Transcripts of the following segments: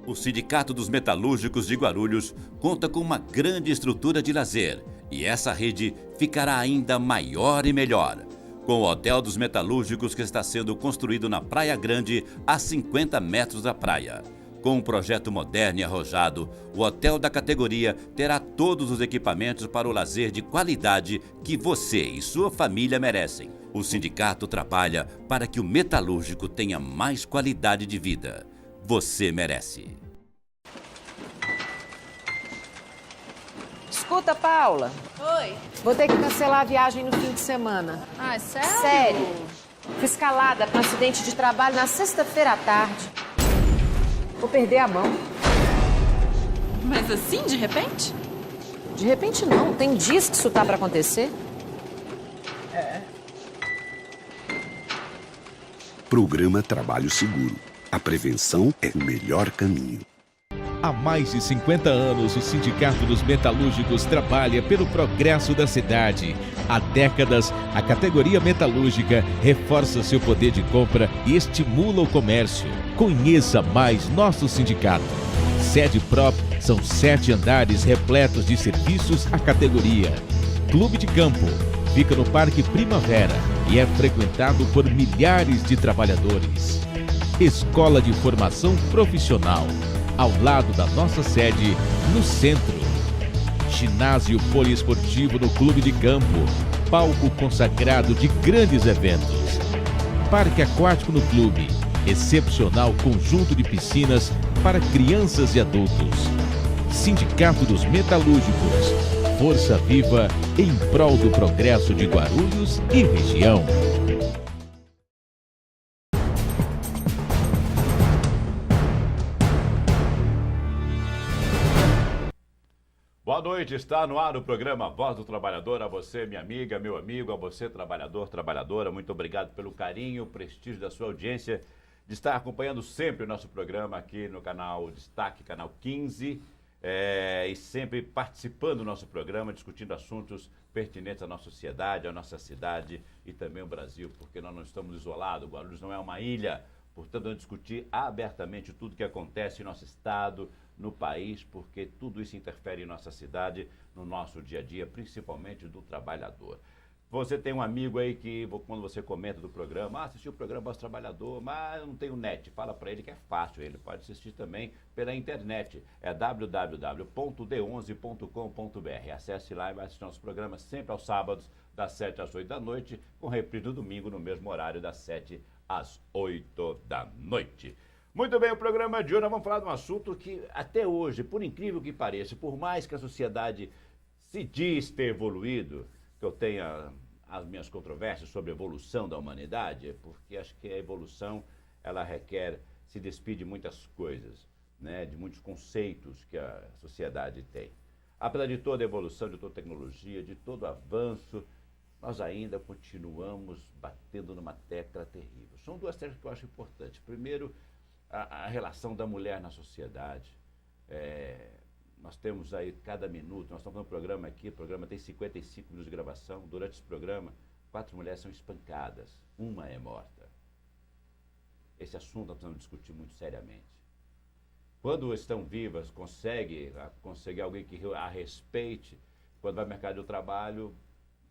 O Sindicato dos Metalúrgicos de Guarulhos conta com uma grande estrutura de lazer e essa rede ficará ainda maior e melhor. Com o Hotel dos Metalúrgicos que está sendo construído na Praia Grande, a 50 metros da praia. Com um projeto moderno e arrojado, o hotel da categoria terá todos os equipamentos para o lazer de qualidade que você e sua família merecem. O sindicato trabalha para que o metalúrgico tenha mais qualidade de vida. Você merece. Escuta, Paula. Oi. Vou ter que cancelar a viagem no fim de semana. Ah, é sério? Sério. Fui escalada para um acidente de trabalho na sexta-feira à tarde. Vou perder a mão. Mas assim, de repente? De repente não. Tem dias que isso tá para acontecer. Programa Trabalho Seguro. A prevenção é o melhor caminho. Há mais de 50 anos, o Sindicato dos Metalúrgicos trabalha pelo progresso da cidade. Há décadas, a categoria metalúrgica reforça seu poder de compra e estimula o comércio. Conheça mais nosso sindicato. Sede própria, são 7 andares repletos de serviços à categoria. Clube de Campo fica no Parque Primavera e é frequentado por milhares de trabalhadores. Escola de Formação Profissional, ao lado da nossa sede, no centro. Ginásio poliesportivo no Clube de Campo, palco consagrado de grandes eventos. Parque aquático no clube, excepcional conjunto de piscinas para crianças e adultos. Sindicato dos Metalúrgicos, força viva em prol do progresso de Guarulhos e região. Boa noite, está no ar o programa Voz do Trabalhador. A você, minha amiga, meu amigo, a você, trabalhador, trabalhadora, muito obrigado pelo carinho, prestígio da sua audiência, de estar acompanhando sempre o nosso programa aqui no canal Destaque, canal 15, e sempre participando do nosso programa, discutindo assuntos pertinentes à nossa sociedade, à nossa cidade e também ao Brasil, porque nós não estamos isolados, Guarulhos não é uma ilha, portanto, vamos discutir abertamente tudo que acontece em nosso estado, no país, porque tudo isso interfere em nossa cidade, no nosso dia a dia, principalmente do trabalhador. Você tem um amigo aí que, quando você comenta do programa, assistiu o programa Voz do Trabalhador, mas não tem o net, fala para ele que é fácil, ele pode assistir também pela internet, é www.d11.com.br. Acesse lá e vai assistir nosso programa sempre aos sábados, das 7 às 8 da noite, com reprise no domingo, no mesmo horário, das 7 às 8 da noite. Muito bem, o programa de hoje nós vamos falar de um assunto que até hoje, por incrível que pareça, por mais que a sociedade se diz ter evoluído, que eu tenha as minhas controvérsias sobre a evolução da humanidade, porque acho que a evolução, ela requer, se despide de muitas coisas, né, de muitos conceitos que a sociedade tem. Apesar de toda a evolução, de toda a tecnologia, de todo o avanço, nós ainda continuamos batendo numa tecla terrível. São duas teclas que eu acho importantes. Primeiro, a relação da mulher na sociedade. Nós temos aí cada minuto, nós estamos fazendo um programa aqui, o programa tem 55 minutos de gravação. Durante esse programa, 4 mulheres são espancadas, uma é morta. Esse assunto nós precisamos discutir muito seriamente. Quando estão vivas, consegue alguém que a respeite, quando vai ao mercado de trabalho,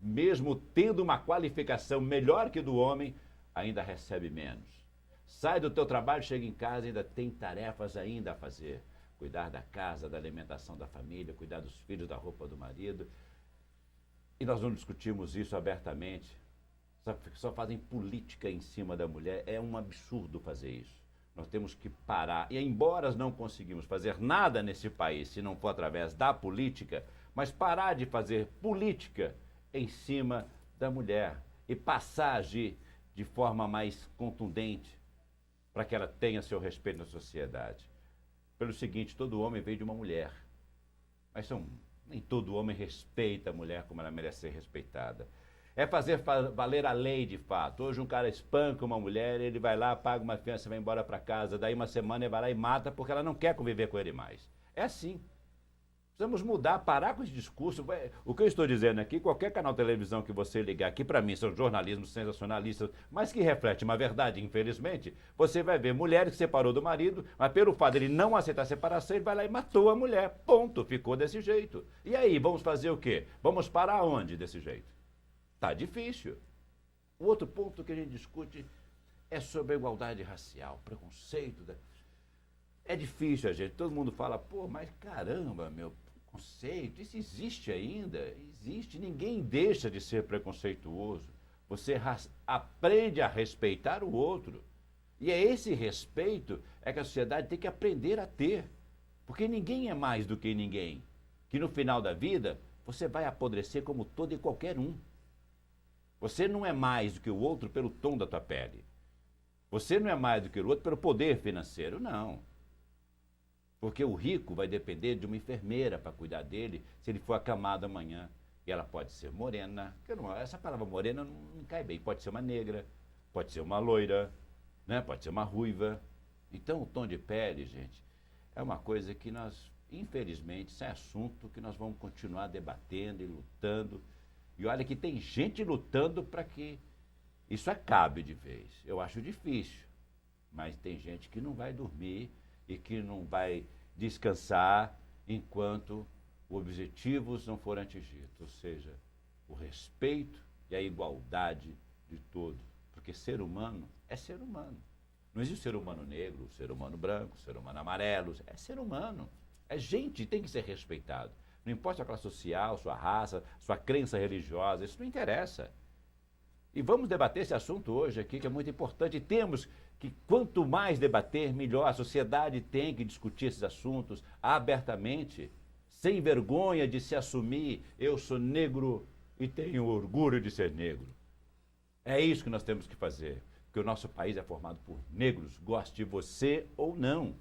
mesmo tendo uma qualificação melhor que do homem, ainda recebe menos. Sai do teu trabalho, chega em casa e ainda tem tarefas ainda a fazer. Cuidar da casa, da alimentação da família, cuidar dos filhos, da roupa do marido. E nós não discutimos isso abertamente. Só fazem política em cima da mulher. É um absurdo fazer isso. Nós temos que parar. E embora não conseguimos fazer nada nesse país, se não for através da política, mas parar de fazer política em cima da mulher e passar a agir de forma mais contundente, para que ela tenha seu respeito na sociedade. Pelo seguinte, todo homem veio de uma mulher, mas nem todo homem respeita a mulher como ela merece ser respeitada. É fazer valer a lei de fato. Hoje um cara espanca uma mulher, ele vai lá, paga uma fiança e vai embora para casa, daí uma semana ele vai lá e mata porque ela não quer conviver com ele mais. É assim. Precisamos mudar, parar com esse discurso. O que eu estou dizendo aqui, qualquer canal de televisão que você ligar aqui, para mim, são jornalismos sensacionalistas, mas que reflete uma verdade, infelizmente. Você vai ver mulher que separou do marido, mas pelo fato de ele não aceitar a separação, ele vai lá e matou a mulher. Ponto. Ficou desse jeito. E aí, vamos fazer o quê? Vamos parar onde desse jeito? Tá difícil. O outro ponto que a gente discute é sobre a igualdade racial, preconceito. É difícil, gente. Todo mundo fala, pô, mas caramba, meu, preconceito, isso existe ainda? Existe. Ninguém deixa de ser preconceituoso. Você aprende a respeitar o outro. E é esse respeito que a sociedade tem que aprender a ter. Porque ninguém é mais do que ninguém. Que no final da vida, você vai apodrecer como todo e qualquer um. Você não é mais do que o outro pelo tom da tua pele. Você não é mais do que o outro pelo poder financeiro, não. Porque o rico vai depender de uma enfermeira para cuidar dele se ele for acamado amanhã. E ela pode ser morena. Essa palavra morena não cai bem. Pode ser uma negra, pode ser uma loira, né? Pode ser uma ruiva. Então o tom de pele, gente, é uma coisa que nós, infelizmente, isso é assunto que nós vamos continuar debatendo e lutando. E olha que tem gente lutando para que isso acabe de vez. Eu acho difícil, mas tem gente que não vai dormir e que não vai descansar enquanto os objetivos não forem atingidos. Ou seja, o respeito e a igualdade de todos. Porque ser humano é ser humano. Não existe ser humano negro, ser humano branco, ser humano amarelo. É ser humano. É gente, tem que ser respeitado. Não importa a classe social, sua raça, sua crença religiosa, isso não interessa. E vamos debater esse assunto hoje aqui, que é muito importante. E temos que, quanto mais debater, melhor. A sociedade tem que discutir esses assuntos abertamente, sem vergonha de se assumir. Eu sou negro e tenho orgulho de ser negro. É isso que nós temos que fazer, porque o nosso país é formado por negros, goste você ou não.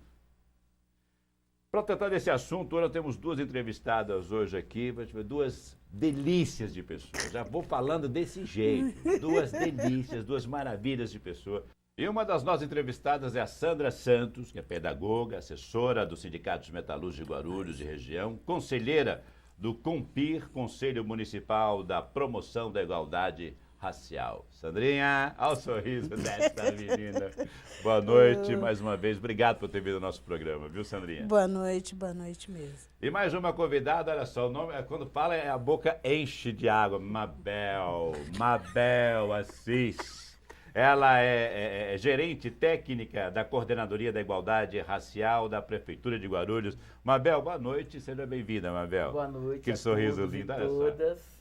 Para tratar desse assunto, nós temos duas entrevistadas hoje aqui, duas delícias de pessoas. Já vou falando desse jeito, duas delícias, duas maravilhas de pessoa. E uma das nossas entrevistadas é a Sandra Santos, que é pedagoga, assessora do Sindicato dos Metalúrgicos de Guarulhos e região, conselheira do COMPIR, Conselho Municipal da Promoção da Igualdade Racial. Sandrinha, olha o sorriso dessa menina. Boa noite, mais uma vez. Obrigado por ter vindo ao nosso programa, viu, Sandrinha? Boa noite mesmo. E mais uma convidada, olha só, o nome, quando fala, a boca enche de água. Mabel Assis. Ela é gerente técnica da Coordenadoria da Igualdade Racial da Prefeitura de Guarulhos. Mabel, boa noite, seja bem-vinda, Mabel. Boa noite. Que sorriso lindo, olha todas.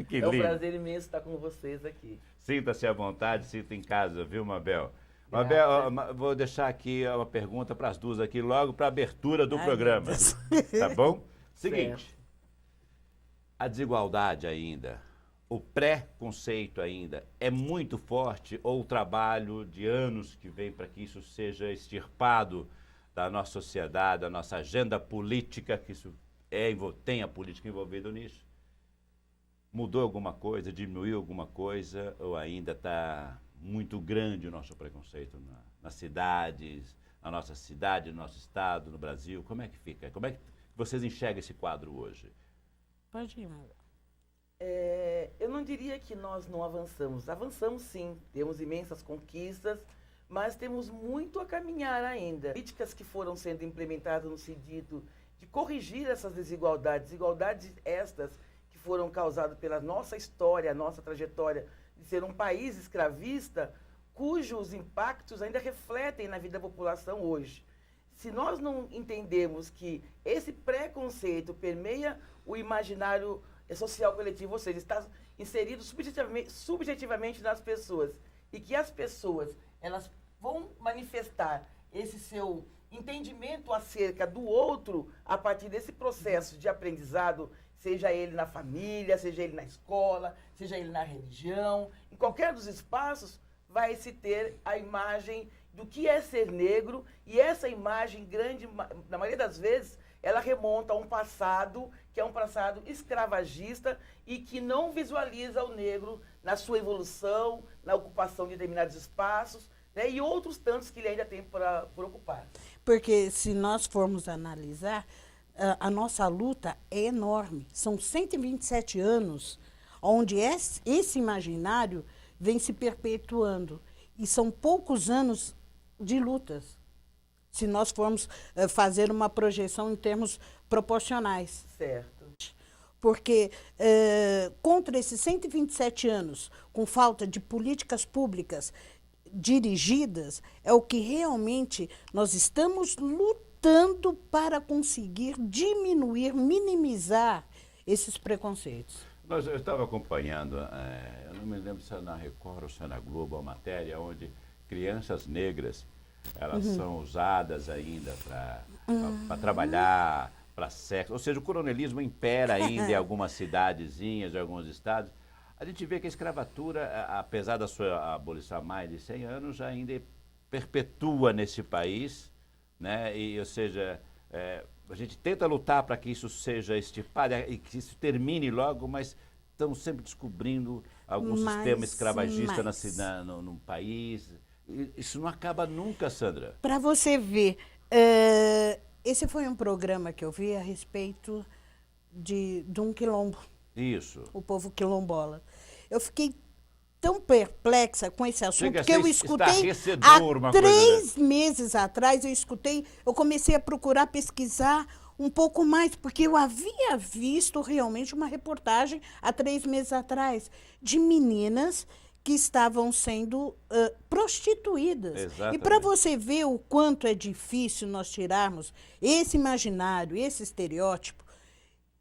Que lindo. É um prazer imenso estar com vocês aqui. Sinta-se à vontade, sinta em casa, viu, Mabel? Mabel, vou deixar aqui uma pergunta para as duas aqui, logo para a abertura do programa. Tá bom? Seguinte, certo. A desigualdade ainda, o preconceito ainda é muito forte, ou o trabalho de anos que vem para que isso seja extirpado da nossa sociedade, da nossa agenda política, que isso tem a política envolvida nisso? Mudou alguma coisa, diminuiu alguma coisa, ou ainda está muito grande o nosso preconceito nas cidades, na nossa cidade, no nosso estado, no Brasil? Como é que fica? Como é que vocês enxergam esse quadro hoje? Pode ir, Mara. Eu não diria que nós não avançamos. Avançamos sim, temos imensas conquistas, mas temos muito a caminhar ainda. Políticas que foram sendo implementadas no sentido de corrigir essas desigualdades estas que foram causadas pela nossa história, nossa trajetória de ser um país escravista, cujos impactos ainda refletem na vida da população hoje. Se nós não entendemos que esse preconceito permeia o imaginário social coletivo, ou seja, está inserido subjetivamente nas pessoas, e que as pessoas elas vão manifestar esse seu entendimento acerca do outro a partir desse processo de aprendizado, seja ele na família, seja ele na escola, seja ele na religião, em qualquer dos espaços, vai se ter a imagem do que é ser negro, e essa imagem grande, na maioria das vezes, ela remonta a um passado que é um passado escravagista e que não visualiza o negro na sua evolução, na ocupação de determinados espaços, né, e outros tantos que ele ainda tem por ocupar. Porque se nós formos analisar, a nossa luta é enorme. São 127 anos onde esse imaginário vem se perpetuando. E são poucos anos de lutas, se nós formos fazer uma projeção em termos proporcionais. Certo. Porque contra esses 127 anos, com falta de políticas públicas dirigidas, é o que realmente nós estamos lutando para conseguir diminuir, minimizar esses preconceitos. Eu estava acompanhando, eu não me lembro se é na Record ou se é na Globo, a matéria onde crianças negras, elas são usadas ainda para trabalhar, para sexo. Ou seja, o coronelismo impera ainda em algumas cidadezinhas, em alguns estados. A gente vê que a escravatura, apesar da sua abolição há mais de 100 anos, ainda perpetua nesse país, né? E, ou seja, a gente tenta lutar para que isso seja extirpado e que isso termine logo, mas estamos sempre descobrindo algum sistema escravagista no país. Isso não acaba nunca, Sandra. Para você ver, esse foi um programa que eu vi a respeito de um quilombo. Isso. O povo quilombola. Eu fiquei tão perplexa com esse assunto que eu escutei há 3 meses atrás, eu comecei a procurar pesquisar um pouco mais, porque eu havia visto realmente uma reportagem há 3 meses atrás de meninas que estavam sendo prostituídas. Exatamente. E para você ver o quanto é difícil nós tirarmos esse imaginário, esse estereótipo,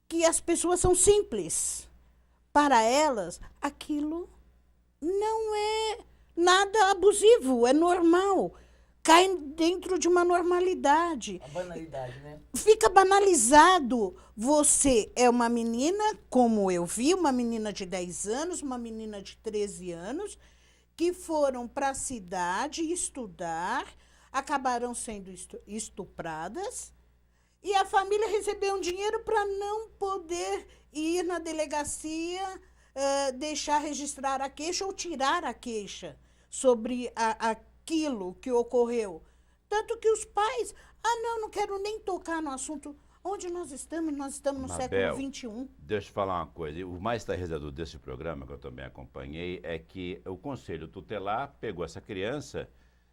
que as pessoas são simples. Para elas, aquilo não é nada abusivo, é normal. Cai dentro de uma normalidade. A banalidade, né? Fica banalizado. Você é uma menina, como eu vi, uma menina de 10 anos, uma menina de 13 anos, que foram para a cidade estudar, acabaram sendo estupradas, e a família recebeu um dinheiro para não poder ir na delegacia, deixar registrar a queixa ou tirar a queixa sobre aquilo que ocorreu. Tanto que os pais, não quero nem tocar no assunto. Onde nós estamos? Nós estamos no século XXI. Deixa eu falar uma coisa. O mais estarrecedor desse programa, que eu também acompanhei, é que o Conselho Tutelar pegou essa criança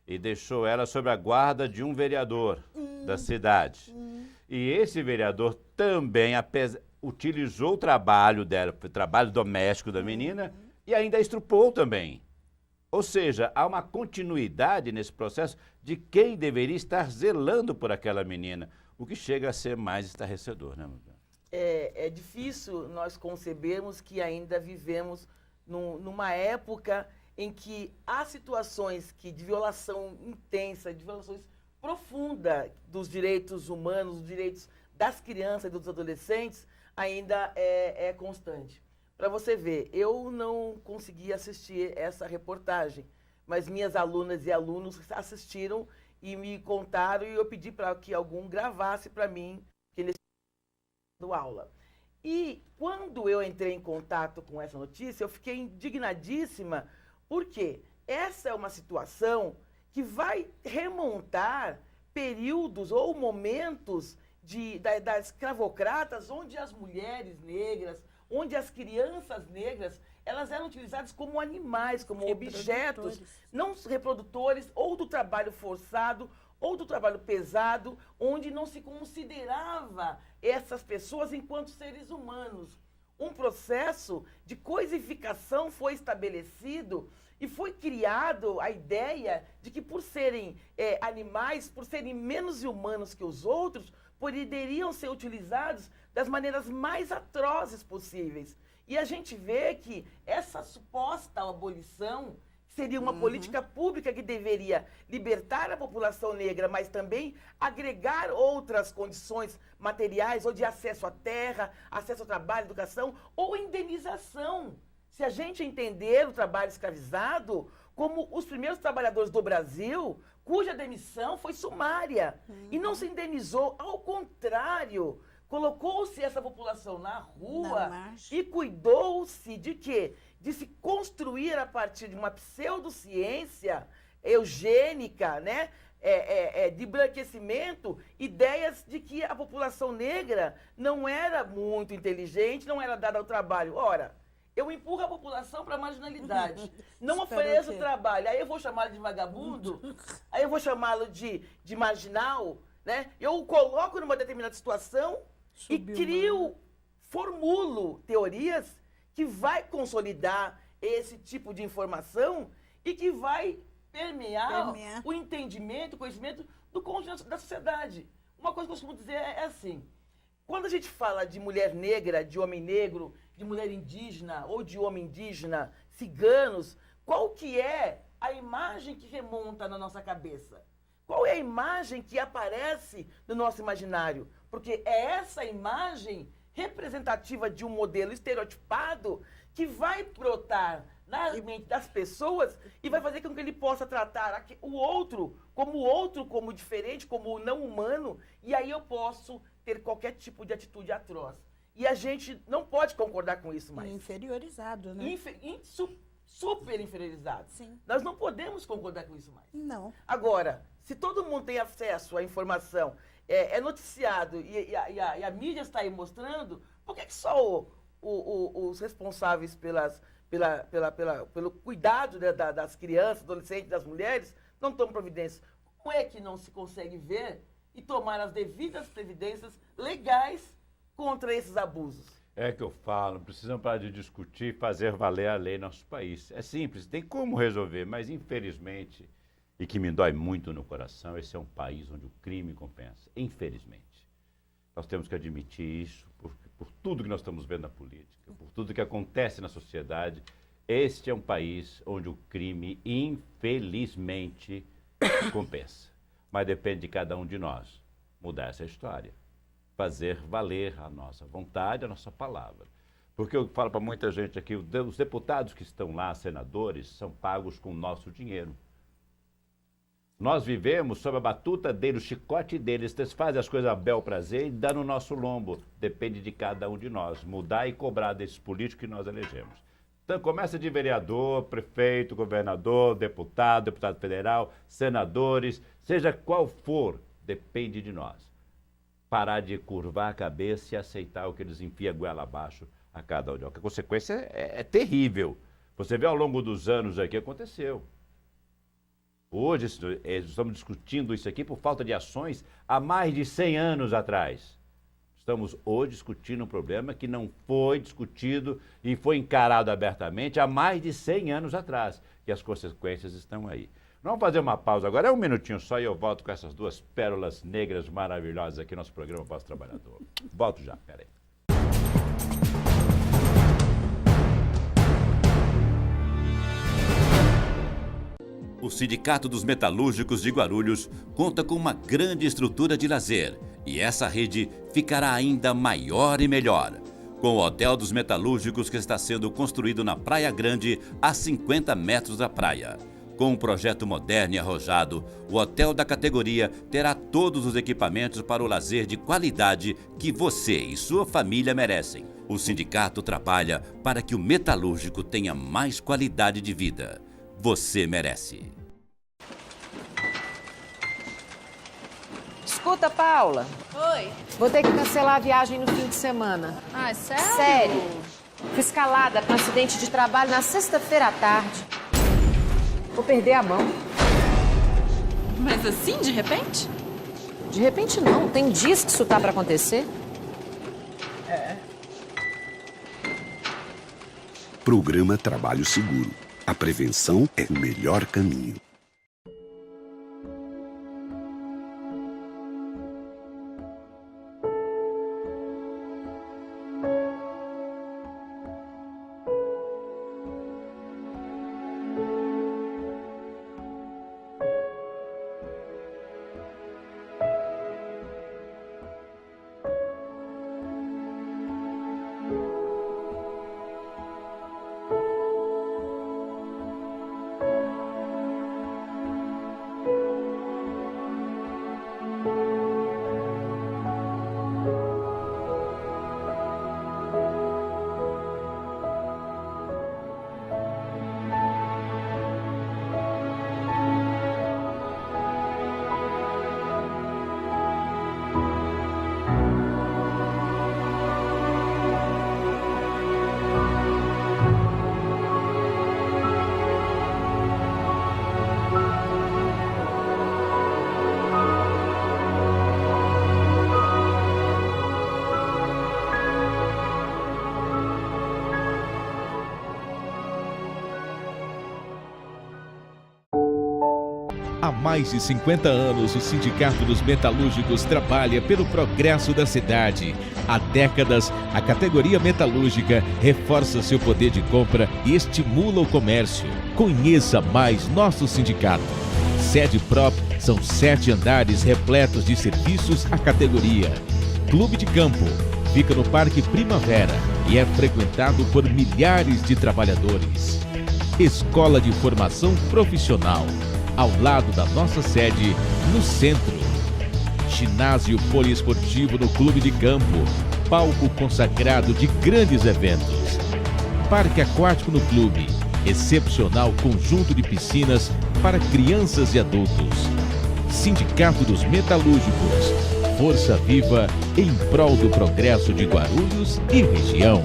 e deixou ela sob a guarda de um vereador da cidade. E esse vereador também utilizou o trabalho dela, o trabalho doméstico da menina, e ainda a estrupou também. Ou seja, há uma continuidade nesse processo de quem deveria estar zelando por aquela menina, o que chega a ser mais estarrecedor, né, Mudana? É difícil nós concebermos que ainda vivemos numa época em que há situações de violação intensa, de violações profunda dos direitos humanos, dos direitos das crianças e dos adolescentes, ainda é constante. Para você ver, eu não consegui assistir essa reportagem, mas minhas alunas e alunos assistiram e me contaram, e eu pedi para que algum gravasse para mim, que eles dando aula. E quando eu entrei em contato com essa notícia, eu fiquei indignadíssima, porque essa é uma situação que vai remontar períodos ou momentos das escravocratas, onde as mulheres negras, onde as crianças negras, elas eram utilizadas como animais, como objetos, não reprodutores, ou do trabalho forçado, ou do trabalho pesado, onde não se considerava essas pessoas enquanto seres humanos. Um processo de coisificação foi estabelecido e foi criado a ideia de que, por serem animais, por serem menos humanos que os outros, poderiam ser utilizados das maneiras mais atrozes possíveis. E a gente vê que essa suposta abolição seria uma política pública que deveria libertar a população negra, mas também agregar outras condições materiais, ou de acesso à terra, acesso ao trabalho, educação, ou indenização. Se a gente entender o trabalho escravizado como os primeiros trabalhadores do Brasil, cuja demissão foi sumária e não se indenizou, ao contrário, colocou-se essa população na rua e cuidou-se de quê? De se construir a partir de uma pseudociência eugênica, né? de embranquecimento, ideias de que a população negra não era muito inteligente, não era dada ao trabalho. Ora, eu empurro a população para a marginalidade, não ofereço trabalho, aí eu vou chamá-lo de vagabundo, aí eu vou chamá-lo de marginal, né? Eu o coloco numa determinada situação e formulo teorias que vai consolidar esse tipo de informação e que vai permear o entendimento, o conhecimento do conjunto da sociedade. Uma coisa que eu costumo dizer é assim, quando a gente fala de mulher negra, de homem negro, de mulher indígena ou de homem indígena, ciganos, qual que é a imagem que remonta na nossa cabeça? Qual é a imagem que aparece no nosso imaginário? Porque é essa imagem representativa de um modelo estereotipado que vai brotar na mente das pessoas e vai fazer com que ele possa tratar o outro como diferente, como não humano, e aí eu posso ter qualquer tipo de atitude atroz. E a gente não pode concordar com isso mais. Inferiorizado, né? Super inferiorizado. Sim. Nós não podemos concordar com isso mais. Não. Agora, se todo mundo tem acesso à informação, é noticiado e a mídia está aí mostrando, por que só os responsáveis pelo cuidado, né, das crianças, adolescentes, das mulheres, não tomam providências? Como é que não se consegue ver e tomar as devidas providências legais contra esses abusos? É que eu falo, precisamos parar de discutir e fazer valer a lei no nosso país. É simples, tem como resolver, mas infelizmente, e que me dói muito no coração, esse é um país onde o crime compensa. Infelizmente. Nós temos que admitir isso por tudo que nós estamos vendo na política, por tudo que acontece na sociedade. Este é um país onde o crime, infelizmente, compensa. Mas depende de cada um de nós mudar essa história. Fazer valer a nossa vontade, a nossa palavra. Porque eu falo para muita gente aqui, os deputados que estão lá, senadores, são pagos com o nosso dinheiro. Nós vivemos sob a batuta deles, o chicote deles, eles fazem as coisas a bel prazer e dão no nosso lombo. Depende de cada um de nós, mudar e cobrar desses políticos que nós elegemos. Então começa de vereador, prefeito, governador, deputado federal, senadores, seja qual for, depende de nós. Parar de curvar a cabeça e aceitar o que eles enfiam a goela abaixo a cada um. A consequência é terrível. Você vê ao longo dos anos aqui, aconteceu. Hoje estamos discutindo isso aqui por falta de ações há mais de 100 anos atrás. Estamos hoje discutindo um problema que não foi discutido e foi encarado abertamente há mais de 100 anos atrás. E as consequências estão aí. Vamos fazer uma pausa agora, é um minutinho só e eu volto com essas duas pérolas negras maravilhosas aqui no nosso programa Voz do Trabalhador. Volto já, peraí. O Sindicato dos Metalúrgicos de Guarulhos conta com uma grande estrutura de lazer e essa rede ficará ainda maior e melhor. Com o Hotel dos Metalúrgicos que está sendo construído na Praia Grande, a 50 metros da praia. Com um projeto moderno e arrojado, o hotel da categoria terá todos os equipamentos para o lazer de qualidade que você e sua família merecem. O sindicato trabalha para que o metalúrgico tenha mais qualidade de vida. Você merece. Escuta, Paula. Oi. Vou ter que cancelar a viagem no fim de semana. Ah, sério? Sério. Fui escalada para um acidente de trabalho na sexta-feira à tarde. Vou perder a mão. Mas assim, de repente? De repente não. Tem dias que isso tá para acontecer. Programa Trabalho Seguro. A prevenção é o melhor caminho. Há mais de 50 anos, o Sindicato dos Metalúrgicos trabalha pelo progresso da cidade. Há décadas, a categoria metalúrgica reforça seu poder de compra e estimula o comércio. Conheça mais nosso sindicato. Sede própria, são 7 andares repletos de serviços à categoria. Clube de Campo fica no Parque Primavera e é frequentado por milhares de trabalhadores. Escola de Formação Profissional, ao lado da nossa sede, no centro. Ginásio poliesportivo no Clube de Campo, palco consagrado de grandes eventos. Parque aquático no clube, excepcional conjunto de piscinas para crianças e adultos. Sindicato dos Metalúrgicos, força viva em prol do progresso de Guarulhos e região.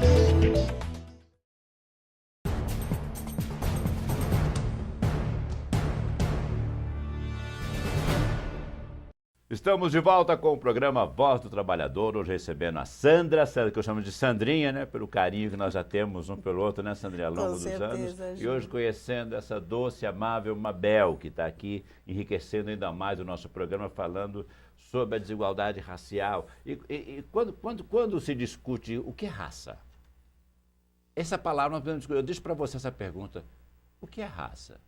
Estamos de volta com o programa Voz do Trabalhador, hoje recebendo a Sandra, que eu chamo de Sandrinha, né? Pelo carinho que nós já temos um pelo outro, né, Sandrinha, ao longo dos anos. E hoje conhecendo essa doce, amável Mabel, que está aqui enriquecendo ainda mais o nosso programa, falando sobre a desigualdade racial. E quando se discute o que é raça? Essa palavra, nós podemos discutir. Eu deixo para você essa pergunta. O que é raça?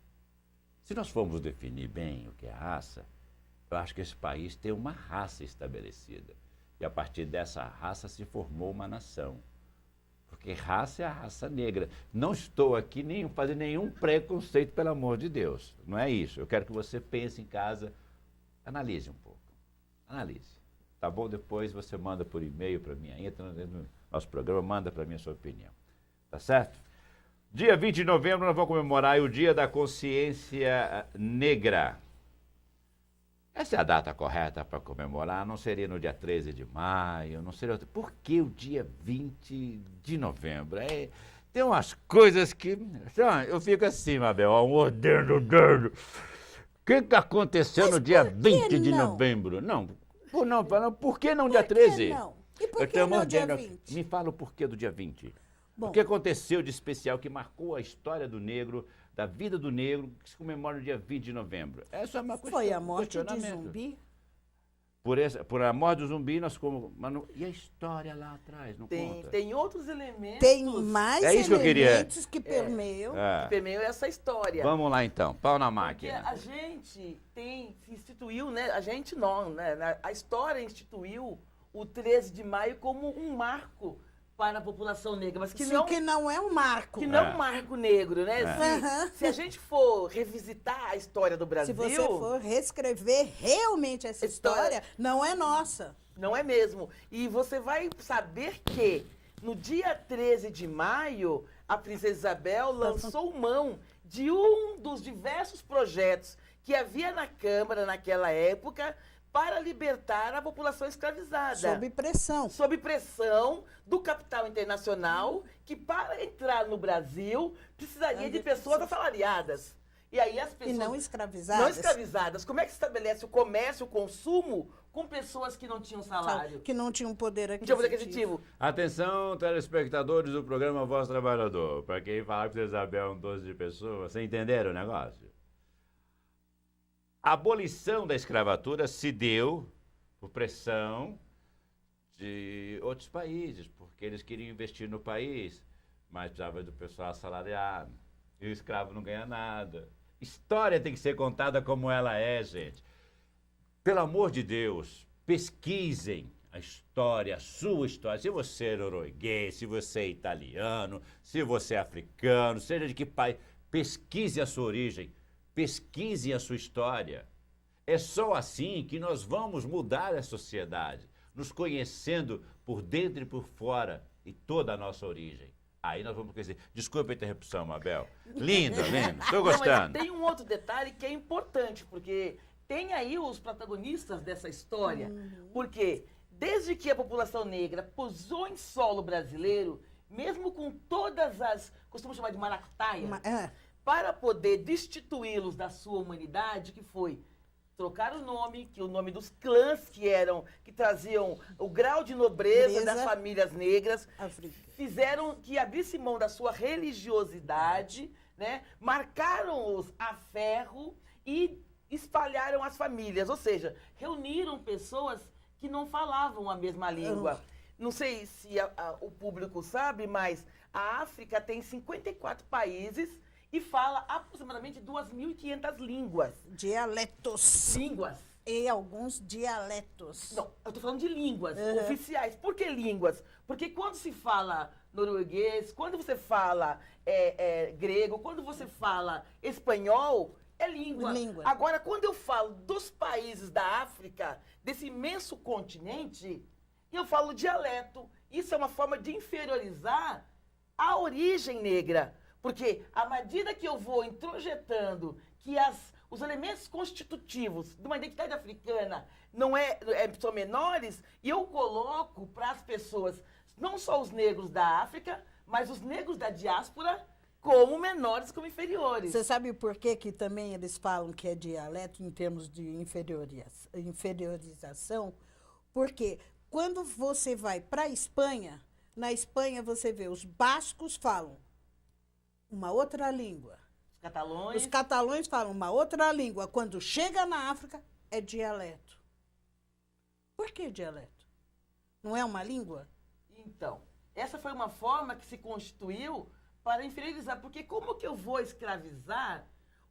Se nós formos definir bem o que é raça, eu acho que esse país tem uma raça estabelecida. E a partir dessa raça se formou uma nação. Porque raça é a raça negra. Não estou aqui fazendo nenhum preconceito, pelo amor de Deus. Não é isso. Eu quero que você pense em casa, analise um pouco. Analise. Tá bom? Depois você manda por e-mail para mim. Entra no nosso programa, manda para mim a sua opinião. Tá certo? Dia 20 de novembro nós vamos comemorar o Dia da Consciência Negra. Essa é a data correta para comemorar, não seria no dia 13 de maio, não seria... Por que o dia 20 de novembro? Tem umas coisas que... Eu fico assim, Mabel, mordendo o dedo. O que aconteceu no dia 20 de novembro? Por que não dia 13? Não? E por que não dia 20? Me fala o porquê do dia 20. Bom, O que aconteceu de especial que marcou a história do negro, da vida do negro, que se comemora no dia 20 de novembro? Essa é uma questão. foi a morte de Zumbi? Por a morte do Zumbi, e a história lá atrás, não conta? Tem outros elementos. Tem mais elementos que permeiam. Que permeiam essa história. Vamos lá então, pau na Porque máquina. a gente instituiu, né? A gente não, né? A história instituiu o 13 de maio como um marco para a população negra, mas que não é um marco. Que não é um marco negro, né? Se a gente for revisitar a história do Brasil... Se você for reescrever realmente essa história, não é nossa. Não é mesmo. E você vai saber que no dia 13 de maio, a Princesa Isabel lançou mão de um dos diversos projetos que havia na Câmara naquela época para libertar a população escravizada. Sob pressão. Sob pressão do capital internacional, que para entrar no Brasil precisaria de pessoas assalariadas. E aí as pessoas... E não escravizadas. Não escravizadas. Como é que se estabelece o comércio, o consumo com pessoas que não tinham salário? Que não tinham poder aquisitivo. Não tinham poder aquisitivo. Atenção, telespectadores do programa Voz do Trabalhador. Para quem falar que Isabel é um 12 de pessoas, vocês entenderam o negócio? A abolição da escravatura se deu por pressão de outros países, porque eles queriam investir no país, mas precisava do pessoal assalariado, e o escravo não ganha nada. História tem que ser contada como ela é, gente. Pelo amor de Deus, pesquisem a história, a sua história. Se você é norueguês, se você é italiano, se você é africano, seja de que país, pesquise a sua origem. Pesquise a sua história. É só assim que nós vamos mudar a sociedade, nos conhecendo por dentro e por fora e toda a nossa origem. Aí nós vamos conhecer. Desculpa a interrupção, Mabel. Linda, linda. Estou gostando. Mas tem um outro detalhe que é importante, porque tem aí os protagonistas dessa história. Porque desde que a população negra pousou em solo brasileiro, mesmo com todas as, costumamos chamar de maracutaia, para poder destituí-los da sua humanidade, que foi trocar o nome dos clãs que traziam o grau de nobreza das famílias negras, fizeram que abrisse mão da sua religiosidade, né? Marcaram-os a ferro e espalharam as famílias, ou seja, reuniram pessoas que não falavam a mesma língua. Não sei se o público sabe, mas a África tem 54 países e fala aproximadamente 2.500 línguas. Dialetos. Línguas. E alguns dialetos. Não, eu estou falando de línguas oficiais. Por que línguas? Porque quando se fala norueguês, quando você fala grego, quando você fala espanhol, é língua. Agora, quando eu falo dos países da África, desse imenso continente, eu falo dialeto. Isso é uma forma de inferiorizar a origem negra. Porque à medida que eu vou introjetando que os elementos constitutivos de uma identidade africana são menores, e eu coloco para as pessoas, não só os negros da África, mas os negros da diáspora, como menores, como inferiores. Você sabe por que também eles falam que é dialeto em termos de inferiorização? Porque quando você vai para a Espanha, na Espanha você vê os bascos falam uma outra língua. Os catalães falam uma outra língua. Quando chega na África, é dialeto. Por que dialeto? Não é uma língua? Então, essa foi uma forma que se constituiu para inferiorizar. Porque como que eu vou escravizar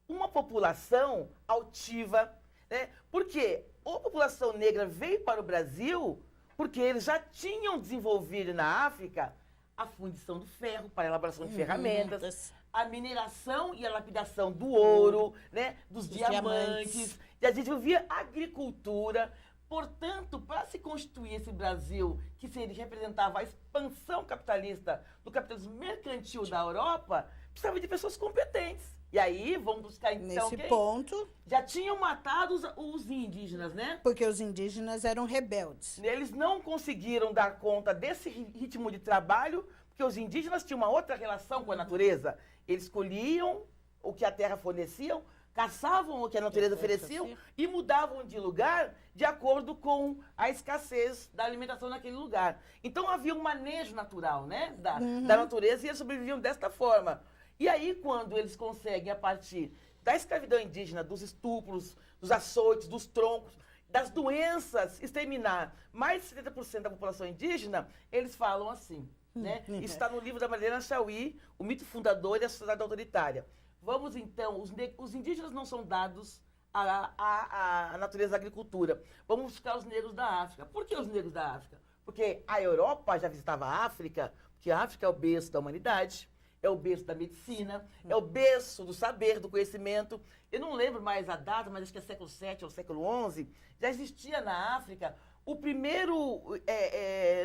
uma população altiva? Né? Porque a população negra veio para o Brasil porque eles já tinham desenvolvido na África a fundição do ferro para a elaboração de ferramentas, a mineração e a lapidação do ouro, né, dos diamantes. E a gente via agricultura. Portanto, para se constituir esse Brasil, que representava a expansão capitalista do capitalismo mercantil da Europa, precisava de pessoas competentes. E aí, vamos buscar então nesse ponto, já tinham matado os indígenas, né? Porque os indígenas eram rebeldes. Eles não conseguiram dar conta desse ritmo de trabalho, porque os indígenas tinham uma outra relação com a natureza. Eles colhiam o que a terra fornecia, caçavam o que a natureza oferecia e mudavam de lugar de acordo com a escassez da alimentação naquele lugar. Então havia um manejo natural, né, da natureza, e eles sobreviviam desta forma. E aí, quando eles conseguem, a partir da escravidão indígena, dos estupros, dos açoites, dos troncos, das doenças, exterminar mais de 70% da população indígena, eles falam assim, né? Isso está no livro da Mariana Chauí, O Mito Fundador e a Sociedade Autoritária. Vamos, então, os indígenas não são dados à natureza da agricultura. Vamos buscar os negros da África. Por que os negros da África? Porque a Europa já visitava a África, porque a África é o berço da humanidade, é o berço da medicina, é o berço do saber, do conhecimento. Eu não lembro mais a data, mas acho que é século VII ou século XI. Já existia na África o primeiro,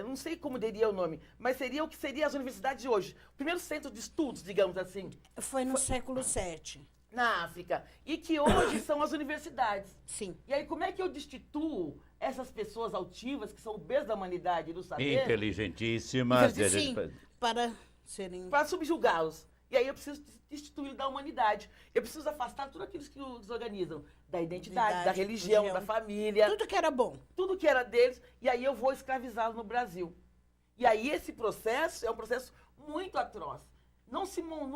não sei como diria o nome, mas seria o que seria as universidades de hoje. O primeiro centro de estudos, digamos assim. Foi no século VII. Na África. E que hoje são as universidades. Sim. E aí, como é que eu destituo essas pessoas altivas, que são o berço da humanidade e do saber? Inteligentíssimas. Sim, para subjugá-los. E aí eu preciso destituí-los da humanidade. Eu preciso afastar tudo aquilo que os organizam. Da identidade, da religião, da família. Tudo que era bom. Tudo que era deles. E aí eu vou escravizá-los no Brasil. E aí esse processo é um processo muito atroz. Não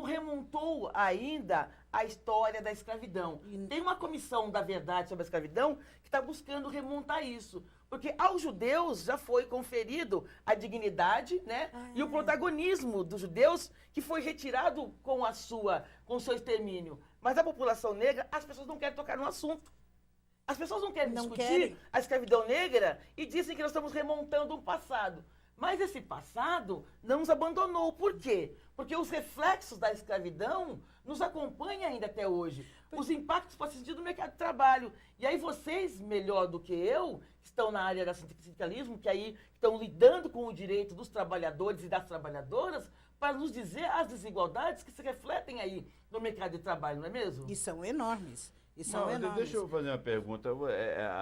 remontou ainda a história da escravidão. Tem uma comissão da verdade sobre a escravidão que está buscando remontar isso. Porque aos judeus já foi conferido a dignidade, né? E o protagonismo dos judeus, que foi retirado com o seu extermínio. Mas a população negra, as pessoas não querem tocar no assunto. As pessoas não querem discutir a escravidão negra e dizem que nós estamos remontando um passado. Mas esse passado não nos abandonou. Por quê? Porque os reflexos da escravidão nos acompanham ainda até hoje. Os impactos podem ser sentidos no mercado de trabalho. E aí vocês, melhor do que eu, que estão na área do sindicalismo, que aí estão lidando com o direito dos trabalhadores e das trabalhadoras, para nos dizer as desigualdades que se refletem aí no mercado de trabalho, não é mesmo? E são enormes. Deixa eu fazer uma pergunta.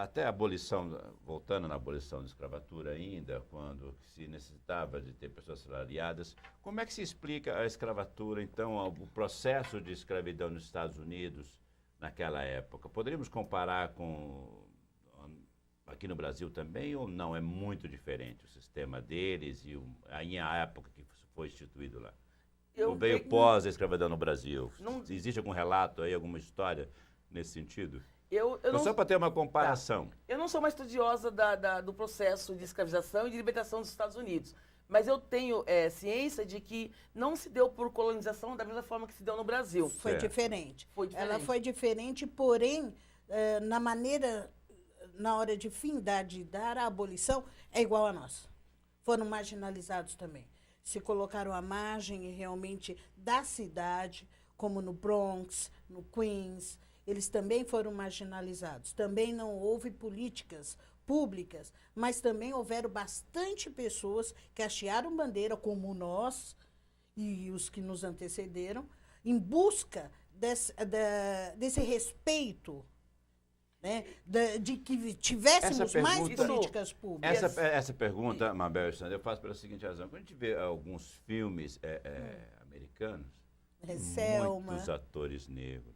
Até a abolição, voltando na abolição da escravatura ainda, quando se necessitava de ter pessoas salariadas, como é que se explica a escravatura, então, o processo de escravidão nos Estados Unidos naquela época? Poderíamos comparar com aqui no Brasil também, ou não? É muito diferente o sistema deles e a época que foi instituído lá? Veio pós a escravidão no Brasil. Existe algum relato aí, alguma história nesse sentido? não, Só para ter uma comparação. eu não sou uma estudiosa do processo de escravização e de libertação dos Estados Unidos, mas eu tenho ciência de que não se deu por colonização da mesma forma que se deu no Brasil. Foi Certo. diferente. Foi diferente. Ela foi diferente, porém, na hora de findar, de dar a abolição, é igual a nós. Foram marginalizados também. Se colocaram à margem realmente da cidade, como no Bronx, no Queens, eles também foram marginalizados. Também não houve políticas públicas, mas também houveram bastante pessoas que hastearam bandeira, como nós e os que nos antecederam, em busca desse respeito, né, de que tivéssemos mais políticas públicas. Essa pergunta, Mabel e Sandra, eu faço pela seguinte razão. Quando a gente vê alguns filmes americanos, Selma. muitos atores negros.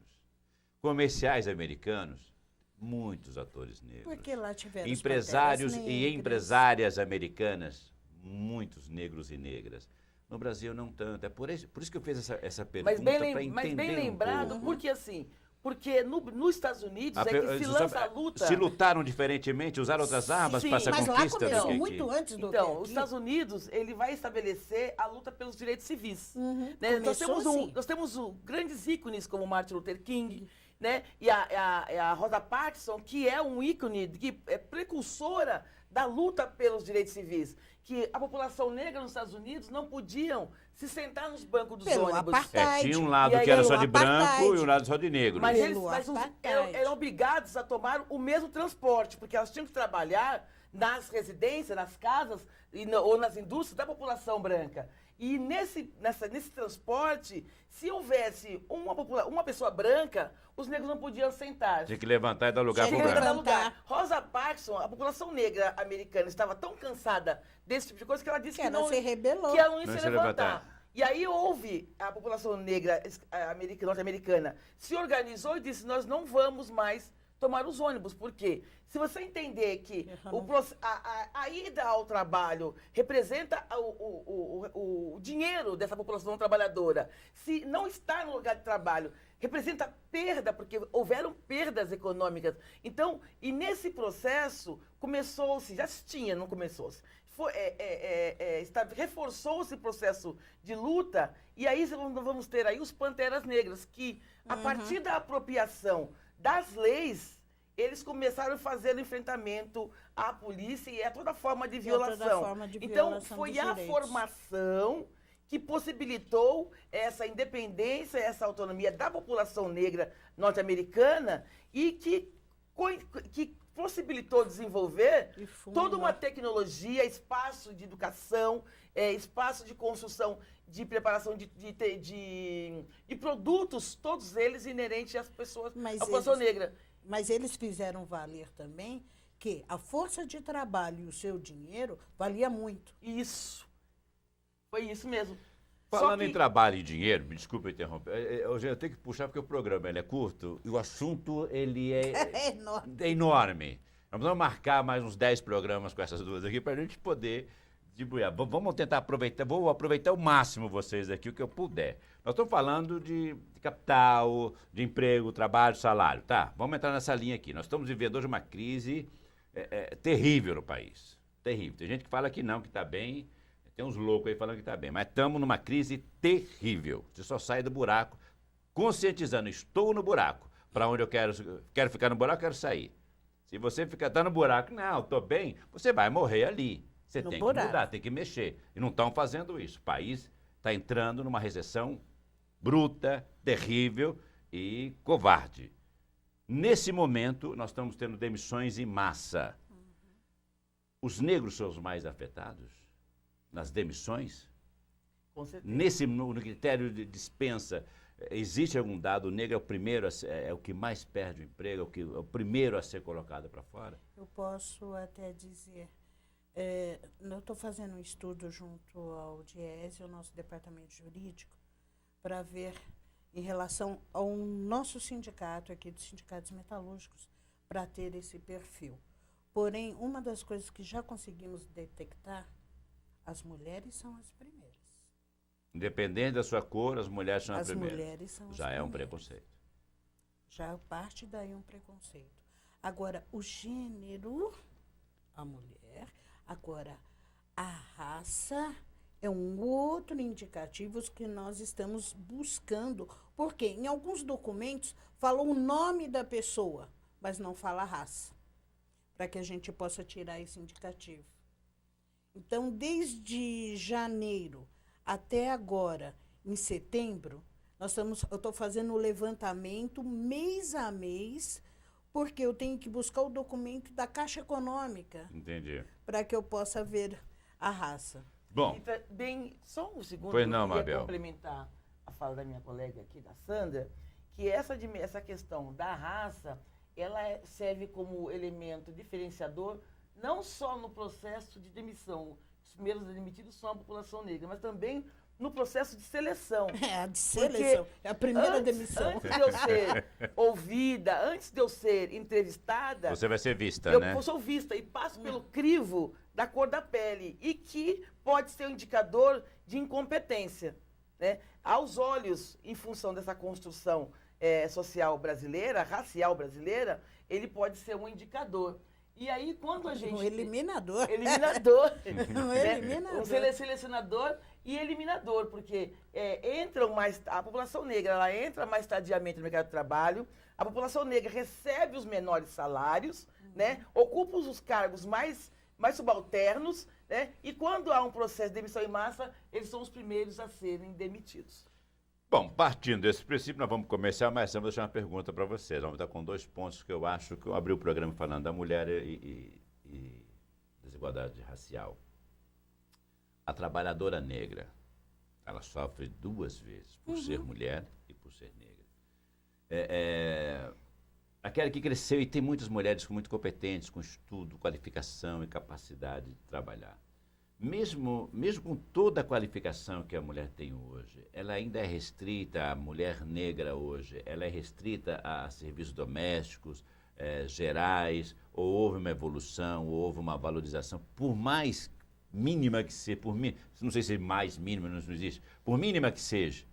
Comerciais americanos, muitos atores negros. Porque lá tiveram os Empresários Panteras e Negras. empresárias americanas, muitos negros e negras. No Brasil, não tanto. É por isso que eu fiz essa pergunta, Mas para bem, entender mas bem um lembrado, pouco. porque assim, porque nos Estados Unidos é que se lança a luta... Se lutaram diferentemente, usaram outras armas Sim, para essa Mas lá conquista? começou do que muito aqui? antes do Então, que os aqui. Estados Unidos, ele vai estabelecer a luta pelos direitos civis. Uhum. Né? Começou assim. Nós temos grandes ícones como Martin Luther King, né? E a Rosa Parks, que é um ícone, que é precursora da luta pelos direitos civis. Que a população negra nos Estados Unidos não podiam se sentar nos bancos dos Pelo ônibus. apartheid. Tinha um lado E aí, que era o só de branco apartheid. e um lado só de negro. Mas Pelo eles apartheid. eram obrigados a tomar o mesmo transporte, porque elas tinham que trabalhar nas residências, nas casas ou nas indústrias da população branca. E nesse transporte, se houvesse uma pessoa branca, os negros não podiam sentar. Tinha que levantar e dar lugar Tinha para o que branco. levantar. Rosa Parks, a população negra americana, estava tão cansada desse tipo de coisa que ela disse Que ela se rebelou. que ela não ia Não se ia se levantar. levantar. E aí houve, a população negra norte-americana se organizou e disse, nós não vamos mais tomar os ônibus. Por quê? Se você entender que a ida ao trabalho representa o dinheiro dessa população trabalhadora, se não estar no lugar de trabalho representa perda, porque houveram perdas econômicas. Então, e nesse processo, começou-se, já se tinha, não começou-se, reforçou-se o processo de luta, e aí vamos ter aí os Panteras Negras, que a partir da apropriação das leis, eles começaram a fazer o enfrentamento à polícia e a toda forma de violação. Então, foi a formação que possibilitou essa independência, essa autonomia da população negra norte-americana e que possibilitou desenvolver toda uma tecnologia, espaço de educação, espaço de construção, de preparação de produtos, todos eles inerentes às pessoas, à população negra. Mas eles fizeram valer também que a força de trabalho e o seu dinheiro valia muito. Isso. Foi isso mesmo. Falando em trabalho e dinheiro, me desculpa interromper, eu tenho que puxar porque o programa ele é curto e o assunto ele É enorme. é enorme. Nós vamos marcar mais uns 10 programas com essas duas aqui para a gente poder distribuir. Vamos tentar aproveitar, vou aproveitar o máximo vocês aqui, o que eu puder. Nós estamos falando de capital, de emprego, trabalho, salário, tá? Vamos entrar nessa linha aqui. Nós estamos vivendo hoje uma crise terrível no país. Terrível. Tem gente que fala que não, que está bem. Tem uns loucos aí falando que está bem. Mas estamos numa crise terrível. Você só sai do buraco conscientizando. Estou no buraco. Para onde eu quero ficar no buraco, quero sair. Se você está no buraco, não, estou bem, você vai morrer ali. Você tem que mudar, tem que mexer. E não estão fazendo isso. O país está entrando numa recessão bruta, terrível e covarde. Nesse momento, nós estamos tendo demissões em massa. Os negros são os mais afetados nas demissões? Com certeza. No critério de dispensa, existe algum dado? O negro é o primeiro, é o que mais perde o emprego, é o primeiro a ser colocado para fora? Eu posso até dizer, eu estou fazendo um estudo junto ao DIES, o nosso departamento jurídico, para ver em relação ao nosso sindicato aqui, dos sindicatos metalúrgicos, para ter esse perfil. Porém, uma das coisas que já conseguimos detectar, as mulheres são as primeiras. Independente da sua cor, as mulheres são as primeiras. Mulheres são as Já é um primeiras. preconceito. Já parte daí um preconceito. Agora, o gênero, a mulher. Agora, a raça é um outro indicativo que nós estamos buscando. Porque em alguns documentos fala o nome da pessoa, mas não fala a raça, para que a gente possa tirar esse indicativo. Então, desde janeiro até agora, em setembro, eu estou fazendo o levantamento mês a mês, porque eu tenho que buscar o documento da Caixa Econômica. Entendi. Para que eu possa ver a raça. Bom. Bem, só um segundo. Pois não, eu queria Mabel. complementar a fala da minha colega aqui, da Sandra, que essa questão da raça, ela serve como elemento diferenciador, não só no processo de demissão. Os primeiros demitidos são a população negra, mas também no processo de seleção. É, a de seleção. É a primeira demissão. Antes de eu ser ouvida, antes de eu ser entrevistada... Você vai ser vista, né? Eu sou vista e passo pelo crivo da cor da pele e que pode ser um indicador de incompetência, né? Aos olhos, em função dessa construção social brasileira, racial brasileira, ele pode ser um indicador. E aí, quando a gente... Um eliminador. Eliminador. Um eliminador. Um selecionador e eliminador, porque a população negra ela entra mais tardiamente no mercado de trabalho, a população negra recebe os menores salários, né? Ocupa os cargos mais subalternos, né? E quando há um processo de demissão em massa, eles são os primeiros a serem demitidos. Bom, partindo desse princípio, nós vamos começar, mas eu vou deixar uma pergunta para vocês. Vamos estar com 2 pontos que eu acho que eu abri o programa falando da mulher e desigualdade racial. A trabalhadora negra, ela sofre 2 vezes, por ser mulher e por ser negra. Aquela que cresceu e tem muitas mulheres muito competentes, com estudo, qualificação e capacidade de trabalhar. Mesmo com toda a qualificação que a mulher tem hoje, ela ainda é restrita, a mulher negra hoje, ela é restrita a serviços domésticos, gerais, ou houve uma evolução, ou houve uma valorização, por mais mínima que seja, não sei se mais mínima, não existe, por mínima que seja,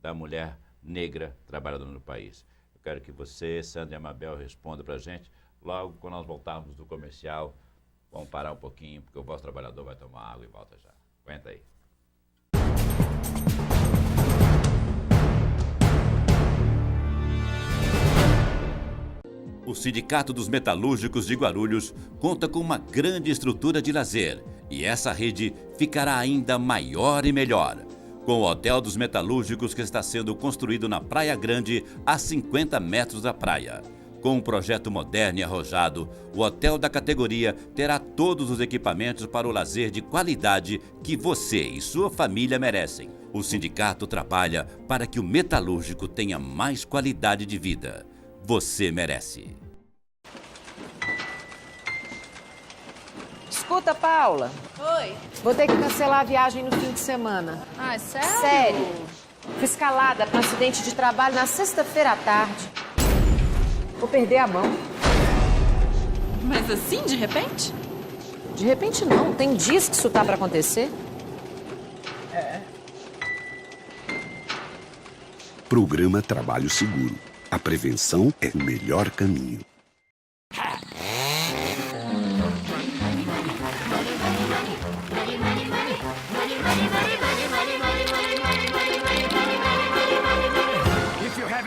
da mulher negra trabalhadora no país. Eu quero que você, Sandra e a Mabel, respondam para a gente, logo quando nós voltarmos do comercial. Vamos parar um pouquinho, porque o vosso trabalhador vai tomar água e volta já. Aguenta aí. O Sindicato dos Metalúrgicos de Guarulhos conta com uma grande estrutura de lazer e essa rede ficará ainda maior e melhor. Com o Hotel dos Metalúrgicos que está sendo construído na Praia Grande, a 50 metros da praia. Com um projeto moderno e arrojado, o hotel da categoria terá todos os equipamentos para o lazer de qualidade que você e sua família merecem. O sindicato trabalha para que o metalúrgico tenha mais qualidade de vida. Você merece. Escuta, Paula. Oi. Vou ter que cancelar a viagem no fim de semana. Ah, é sério? Sério. Fui escalada para um acidente de trabalho na sexta-feira à tarde. Vou perder a mão. Mas assim, de repente? De repente não. Tem dias que isso tá para acontecer. Programa Trabalho Seguro. A prevenção é o melhor caminho.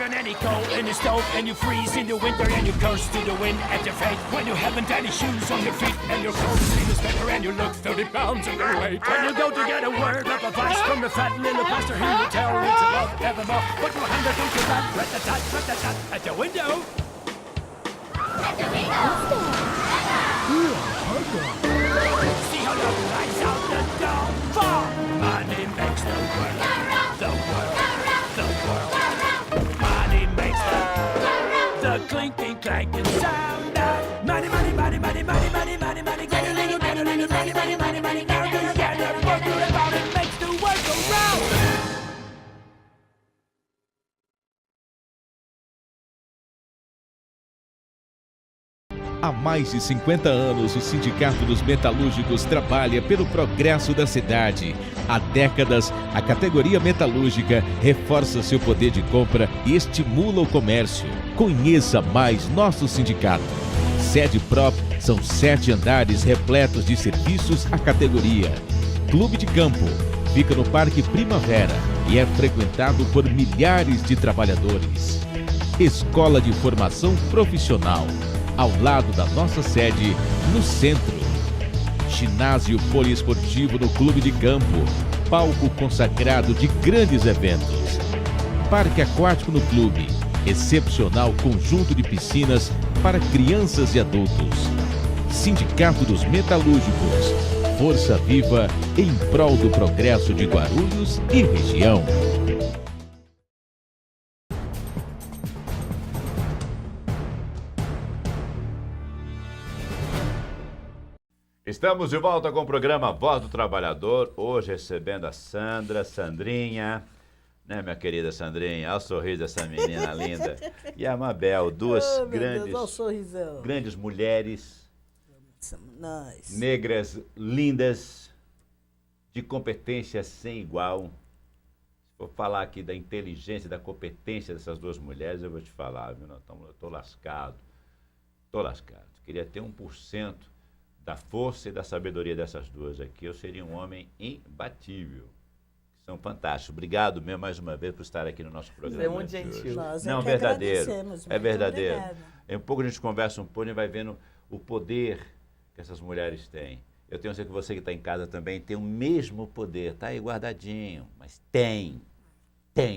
Any coal in the stove and you freeze in the winter and you curse to the wind at your fate when you haven't any shoes on your feet and your clothes in the sweater and you look 30 pounds overweight. When you go to get a word of advice from the fat little pastor, he will tell you it's about evermore. But your hand against your back, rat-a-tat, at the window. At the window. See how love lights out the dawn. For money makes the world, the world, the world. The clinking, clanking sound of money, money, money, money, money, money, money, money. Get a little money, money, money, money, money. Now do you get it? What you about it makes the world go round. Há mais de 50 anos, o Sindicato dos Metalúrgicos trabalha pelo progresso da cidade. Há décadas, a categoria metalúrgica reforça seu poder de compra e estimula o comércio. Conheça mais nosso sindicato. Sede própria, são 7 andares repletos de serviços à categoria. Clube de Campo fica no Parque Primavera e é frequentado por milhares de trabalhadores. Escola de Formação Profissional, ao lado da nossa sede, no centro. Ginásio poliesportivo no Clube de Campo, palco consagrado de grandes eventos. Parque aquático no clube, excepcional conjunto de piscinas para crianças e adultos. Sindicato dos Metalúrgicos, força viva em prol do progresso de Guarulhos e região. Estamos de volta com o programa Voz do Trabalhador, hoje recebendo a Sandrinha, né, minha querida Sandrinha? Olha o sorriso dessa menina linda. E a Mabel, duas grandes mulheres, negras, lindas, de competência sem igual. Se for falar aqui da inteligência, da competência dessas duas mulheres, eu vou te falar, viu? Eu tô lascado. Queria ter 1% da força e da sabedoria dessas duas aqui, eu seria um homem imbatível. São fantásticos. Obrigado mesmo mais uma vez por estar aqui no nosso programa. É muito gentil. Não, verdadeiro. É verdadeiro. Em um pouco a gente conversa um pouco e vai vendo o poder que essas mulheres têm. Eu tenho certeza que você que está em casa também tem o mesmo poder. Está aí guardadinho, mas tem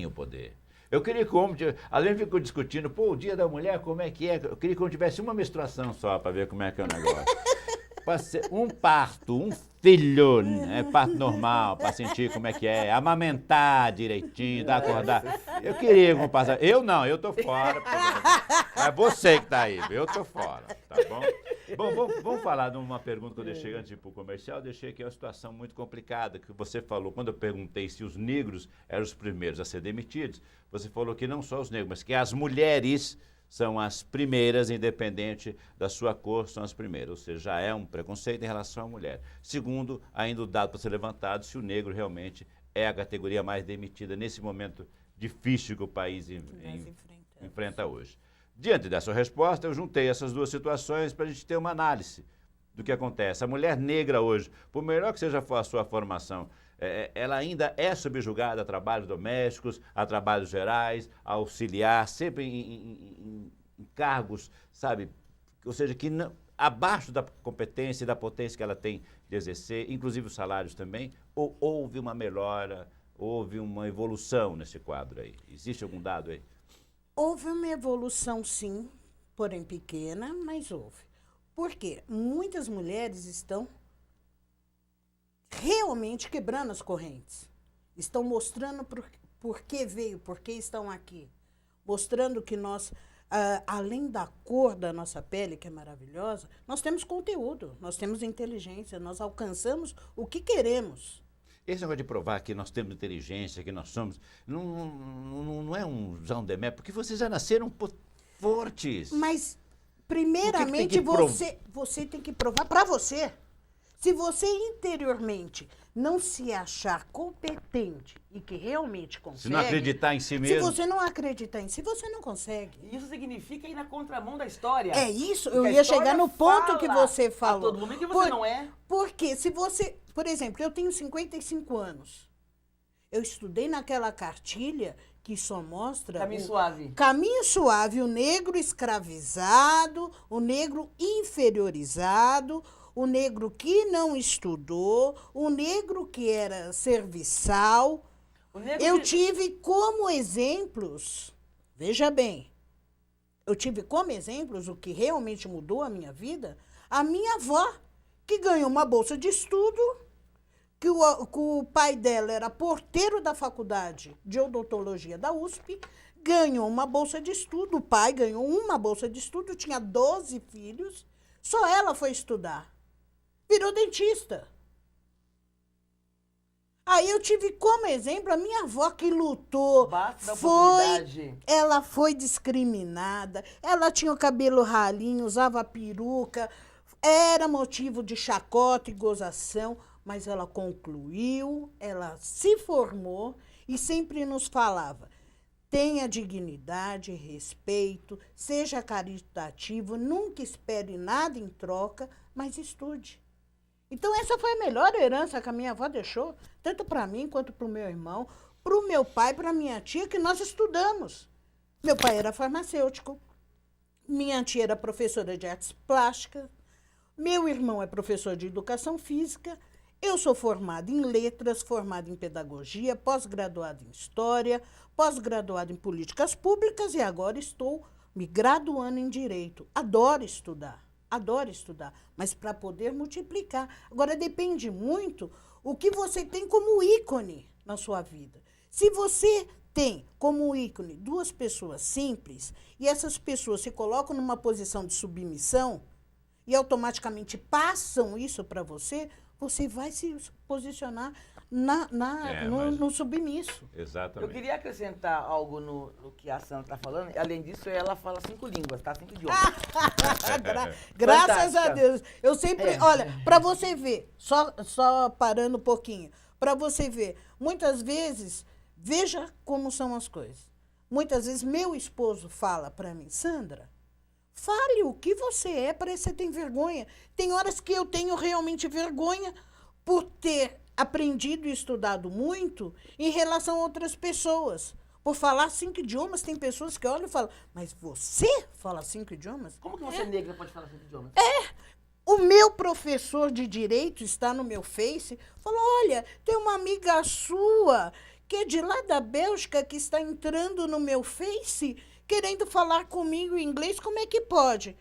o poder. Eu queria que o homem, além de ficar discutindo, o dia da mulher, como é que é? Eu queria que o homem tivesse uma menstruação só para ver como é que é o negócio. Para ser um parto, um filho, né? Parto normal, para sentir como é que é, amamentar direitinho, dar acordar. Eu queria que passar. Eu não, eu tô fora. É você que tá aí, eu tô fora, tá bom? Bom, vamos falar de uma pergunta que eu deixei antes de ir pro comercial. Eu deixei aqui uma situação muito complicada, que você falou, quando eu perguntei se os negros eram os primeiros a ser demitidos, você falou que não só os negros, mas que as mulheres são as primeiras, independente da sua cor, são as primeiras. Ou seja, já é um preconceito em relação à mulher. Segundo, ainda o dado para ser levantado, se o negro realmente é a categoria mais demitida nesse momento difícil que o país enfrenta hoje. Diante dessa resposta, eu juntei essas duas situações para a gente ter uma análise do que acontece. A mulher negra hoje, por melhor que seja a sua formação, ela ainda é subjugada a trabalhos domésticos, a trabalhos gerais, a auxiliar, sempre em cargos, sabe? Ou seja, que não, abaixo da competência e da potência que ela tem de exercer, inclusive os salários também, ou houve uma melhora, houve uma evolução nesse quadro aí? Existe algum dado aí? Houve uma evolução, sim, porém pequena, mas houve. Por quê? Muitas mulheres estão realmente quebrando as correntes. Estão mostrando por que veio, por que estão aqui. Mostrando que nós, além da cor da nossa pele, que é maravilhosa, nós temos conteúdo, nós temos inteligência, nós alcançamos o que queremos. Esse negócio de provar que nós temos inteligência, que nós somos, não é um João de Mé, porque vocês já nasceram fortes. Mas, primeiramente, você tem que provar para você. Se você interiormente não se achar competente e que realmente consegue... Se não acreditar em si mesmo... Se você não acreditar em si, você não consegue. Isso significa ir na contramão da história. É isso, eu ia chegar no ponto que você falou. A todo momento que você não é. Porque se você... Por exemplo, eu tenho 55 anos. Eu estudei naquela cartilha que só mostra... Caminho suave. Caminho suave, o negro escravizado, o negro inferiorizado, o negro que não estudou, o negro que era serviçal. Eu tive como exemplos, veja bem, eu tive como exemplos o que realmente mudou a minha vida, a minha avó, que ganhou uma bolsa de estudo, que o pai dela era porteiro da faculdade de odontologia da USP, ganhou uma bolsa de estudo, o pai ganhou uma bolsa de estudo, tinha 12 filhos, só ela foi estudar. Virou dentista. Aí Aí eu tive como exemplo a minha avó que lutou. Basta da oportunidade. Ela foi discriminada, ela tinha o cabelo ralinho, usava peruca, era motivo de chacota e gozação, mas ela concluiu, ela se formou e sempre nos falava: tenha dignidade, respeito, seja caritativo, nunca espere nada em troca, mas estude. Então, essa foi a melhor herança que a minha avó deixou, tanto para mim quanto para o meu irmão, para o meu pai, para a minha tia, que nós estudamos. Meu pai era farmacêutico, minha tia era professora de artes plásticas, meu irmão é professor de educação física, eu sou formada em letras, formada em pedagogia, pós-graduada em história, pós-graduada em políticas públicas e agora estou me graduando em direito. Adoro estudar, mas para poder multiplicar. Agora depende muito o que você tem como ícone na sua vida. Se você tem como ícone duas pessoas simples e essas pessoas se colocam numa posição de submissão e automaticamente passam isso para você, você vai se posicionar no submisso. Exatamente. Eu queria acrescentar algo no que a Sandra está falando. Além disso, ela fala 5 línguas, tá? 5 idiomas. Graças a Deus. Eu sempre... Olha, para você ver, só parando um pouquinho, para você ver, muitas vezes, veja como são as coisas. Muitas vezes, meu esposo fala para mim: Sandra, fale o que você é, parece que você tem vergonha. Tem horas que eu tenho realmente vergonha por ter aprendido e estudado muito em relação a outras pessoas. Por falar 5 idiomas, tem pessoas que olham e falam: mas você fala 5 idiomas? Como que você negra pode falar 5 idiomas? O meu professor de direito está no meu Face, falou: olha, tem uma amiga sua que é de lá da Bélgica que está entrando no meu Face querendo falar comigo em inglês, como é que pode?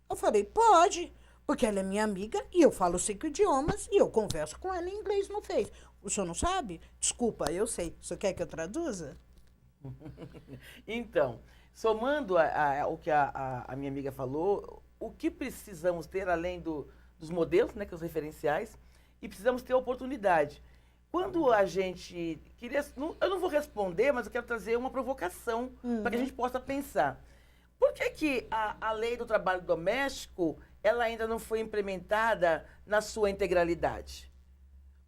Eu falei: pode, porque ela é minha amiga e eu falo 5 idiomas e eu converso com ela em inglês no Face. O senhor não sabe? Desculpa, eu sei. O senhor quer que eu traduza? Então, somando o que a minha amiga falou, o que precisamos ter, além dos modelos, né, que são os referenciais, e precisamos ter oportunidade. Quando a gente queria... Eu não vou responder, mas eu quero trazer uma provocação para que a gente possa pensar. Por que a lei do trabalho doméstico ela ainda não foi implementada na sua integralidade?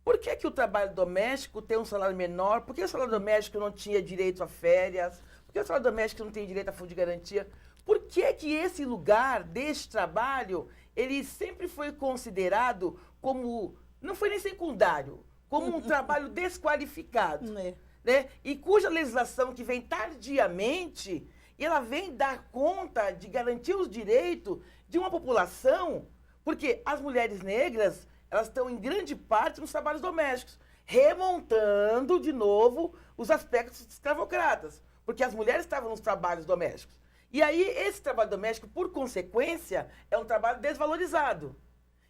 Por que o trabalho doméstico tem um salário menor? Por que o salário doméstico não tinha direito a férias? Por que o salário doméstico não tem direito a fundo de garantia? Por que esse lugar deste trabalho, ele sempre foi considerado como... Não foi nem secundário, como um trabalho desqualificado, né? E cuja legislação que vem tardiamente, ela vem dar conta de garantir os direitos de uma população, porque as mulheres negras, elas estão em grande parte nos trabalhos domésticos, remontando de novo os aspectos escravocratas, porque as mulheres estavam nos trabalhos domésticos. E aí esse trabalho doméstico, por consequência, é um trabalho desvalorizado.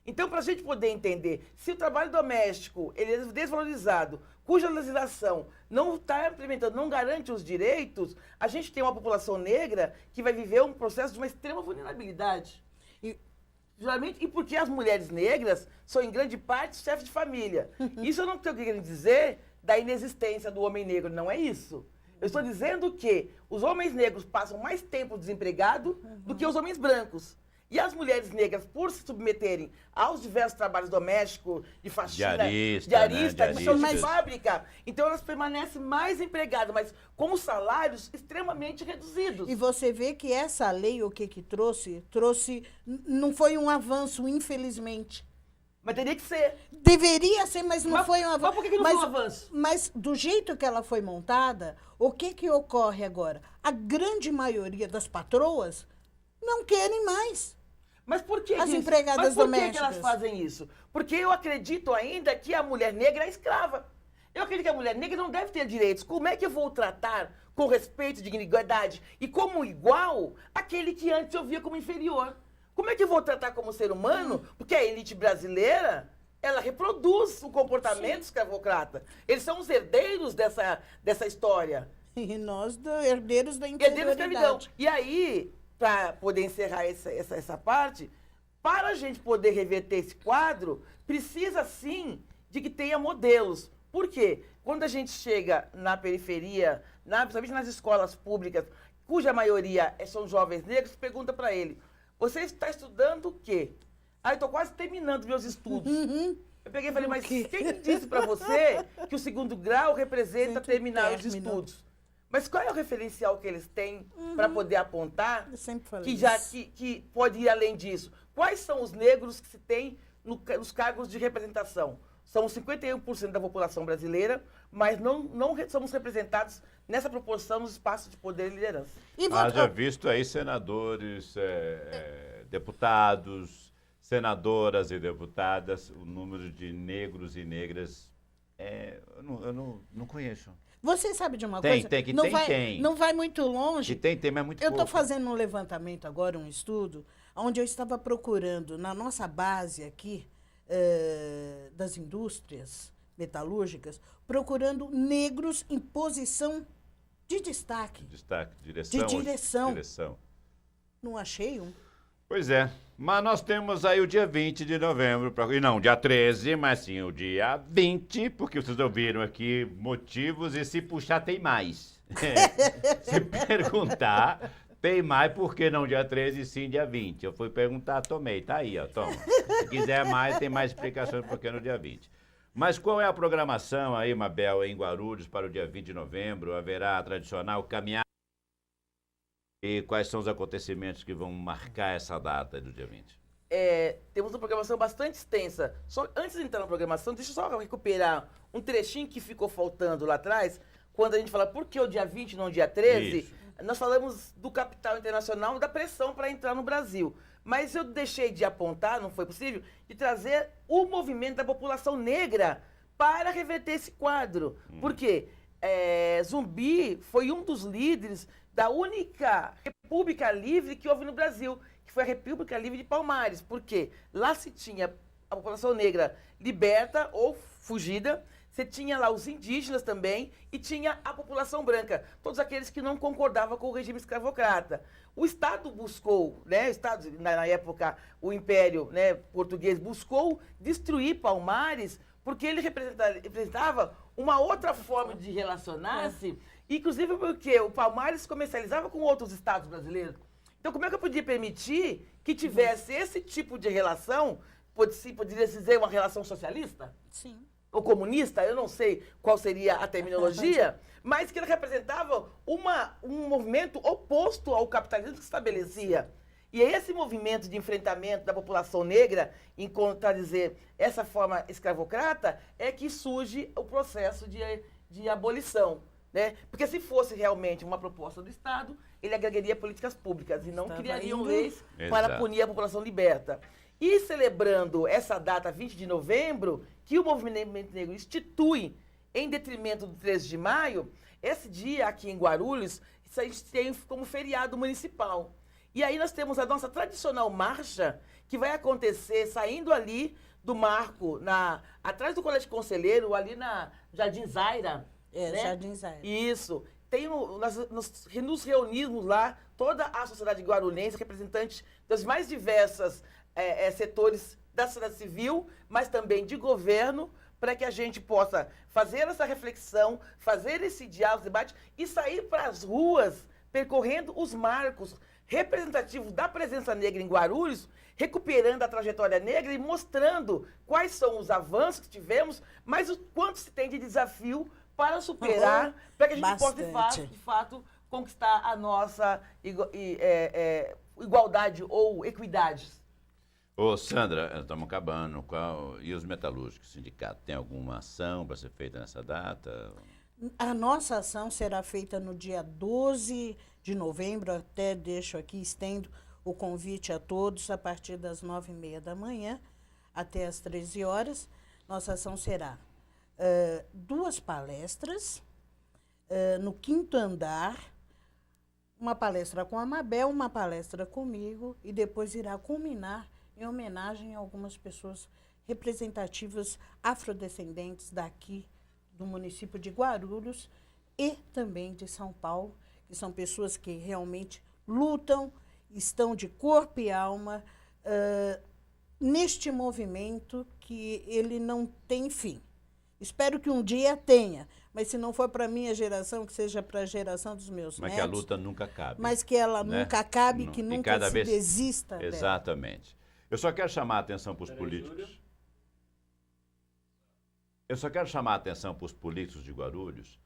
Então, para a gente poder entender, se o trabalho doméstico ele é desvalorizado, cuja legislação não está implementando, não garante os direitos, a gente tem uma população negra que vai viver um processo de uma extrema vulnerabilidade. E porque as mulheres negras são, em grande parte, chefes de família. Isso eu não estou querendo dizer da inexistência do homem negro, não é isso. Eu estou dizendo que os homens negros passam mais tempo desempregados do que os homens brancos. E as mulheres negras, por se submeterem aos diversos trabalhos domésticos, de faxina, diarista, de fábrica, então elas permanecem mais empregadas, mas com salários extremamente reduzidos. E você vê que essa lei, o que trouxe? Não foi um avanço, infelizmente. Mas teria que ser. Deveria ser, mas não foi um avanço. Mas por que não foi um avanço? Mas do jeito que ela foi montada, o que ocorre agora? A grande maioria das patroas não querem mais. Mas por que as empregadas domésticas? Que elas fazem isso? Porque eu acredito ainda que a mulher negra é escrava. Eu acredito que a mulher negra não deve ter direitos. Como é que eu vou tratar com respeito, dignidade e como igual aquele que antes eu via como inferior? Como é que eu vou tratar como ser humano? Porque a elite brasileira, ela reproduz o comportamento escravocrata. Eles são os herdeiros dessa história. E nós, herdeiros da inferioridade. E aí... Para poder encerrar essa parte, para a gente poder reverter esse quadro, precisa sim de que tenha modelos. Por quê? Quando a gente chega na periferia, principalmente nas escolas públicas, cuja maioria são jovens negros, pergunta para ele, você está estudando o quê? Ah, eu estou quase terminando meus estudos. Eu peguei e falei, mas quem disse para você que o segundo grau representa terminar os estudos? Mas qual é o referencial que eles têm para poder apontar que pode ir além disso? Quais são os negros que se tem nos cargos de representação? Somos 51% da população brasileira, mas não somos representados nessa proporção nos espaços de poder e liderança. Haja visto aí senadores, deputados, senadoras e deputadas, o número de negros e negras, eu não conheço. Você sabe de uma coisa? Tem. Não vai muito longe. Tem, mas é muito pouco. Eu estou fazendo um levantamento agora, um estudo, onde eu estava procurando, na nossa base aqui, das indústrias metalúrgicas, procurando negros em posição de destaque. Direção. Não achei um. Pois é, mas nós temos aí o dia 20 de novembro, e não dia 13, mas sim o dia 20, porque vocês ouviram aqui motivos e se puxar tem mais. Se perguntar, tem mais, por que não dia 13 e sim dia 20? Eu fui perguntar, tomei, tá aí, ó, toma. Se quiser mais, tem mais explicações porque no dia 20. Mas qual é a programação aí, Mabel, em Guarulhos para o dia 20 de novembro? Haverá a tradicional caminhada? E quais são os acontecimentos que vão marcar essa data do dia 20? Temos uma programação bastante extensa. Só antes de entrar na programação, deixa eu só recuperar um trechinho que ficou faltando lá atrás, quando a gente fala por que o dia 20 e não o dia 13, Isso. Nós falamos do capital internacional, da pressão para entrar no Brasil. Mas eu deixei de apontar, não foi possível, de trazer o movimento da população negra para reverter esse quadro. Por quê? Zumbi foi um dos líderes da única república livre que houve no Brasil, que foi a República Livre de Palmares. Por quê? Lá se tinha a população negra liberta ou fugida, você tinha lá os indígenas também e tinha a população branca, todos aqueles que não concordavam com o regime escravocrata. O Estado buscou, né, na época, o Império, né, português buscou destruir Palmares porque ele representava uma outra forma de relacionar-se, inclusive porque o Palmares comercializava com outros estados brasileiros. Então, como é que eu podia permitir que tivesse esse tipo de relação, poderia se dizer uma relação socialista? Sim. Ou comunista, eu não sei qual seria a terminologia, mas que ele representava um movimento oposto ao capitalismo que se estabelecia. E é esse movimento de enfrentamento da população negra em contradizer essa forma escravocrata é que surge o processo de abolição. Né? Porque se fosse realmente uma proposta do Estado, ele agregaria políticas públicas e não criariam leis para punir a população liberta. E celebrando essa data, 20 de novembro, que o movimento negro institui em detrimento do 13 de maio, esse dia aqui em Guarulhos, isso a gente tem como feriado municipal. E aí nós temos a nossa tradicional marcha, que vai acontecer saindo ali do marco, atrás do Colégio Conselheiro, ali na Jardim Zaira. Né? Jardim Zaira. Isso. Nós nos reunimos lá, toda a sociedade guarulhense, representantes das mais diversas setores da sociedade civil, mas também de governo, para que a gente possa fazer essa reflexão, fazer esse diálogo, debate e sair para as ruas, percorrendo os marcos representativos da presença negra em Guarulhos, recuperando a trajetória negra e mostrando quais são os avanços que tivemos, mas o quanto se tem de desafio para superar, para que a gente possa, de fato, conquistar a nossa igualdade ou equidade. Ô, Sandra, estamos acabando. E os metalúrgicos, sindicato, tem alguma ação para ser feita nessa data? A nossa ação será feita no dia 12 de novembro, até deixo aqui, estendo o convite a todos, a partir das 9h30 da manhã até as 13 horas. Nossa ação será 2 palestras no 5º andar, uma palestra com a Mabel, uma palestra comigo, e depois irá culminar em homenagem a algumas pessoas representativas afrodescendentes daqui do município de Guarulhos e também de São Paulo, que são pessoas que realmente lutam, estão de corpo e alma neste movimento que ele não tem fim. Espero que um dia tenha. Mas se não for para a minha geração, que seja para a geração dos meus Mas netos. que a luta nunca acabe. Mas que ela nunca acabe, que E nunca cada se vez... desista dela. Exatamente. Eu só quero chamar a atenção para os políticos. Eu só quero chamar a atenção para os políticos de Guarulhos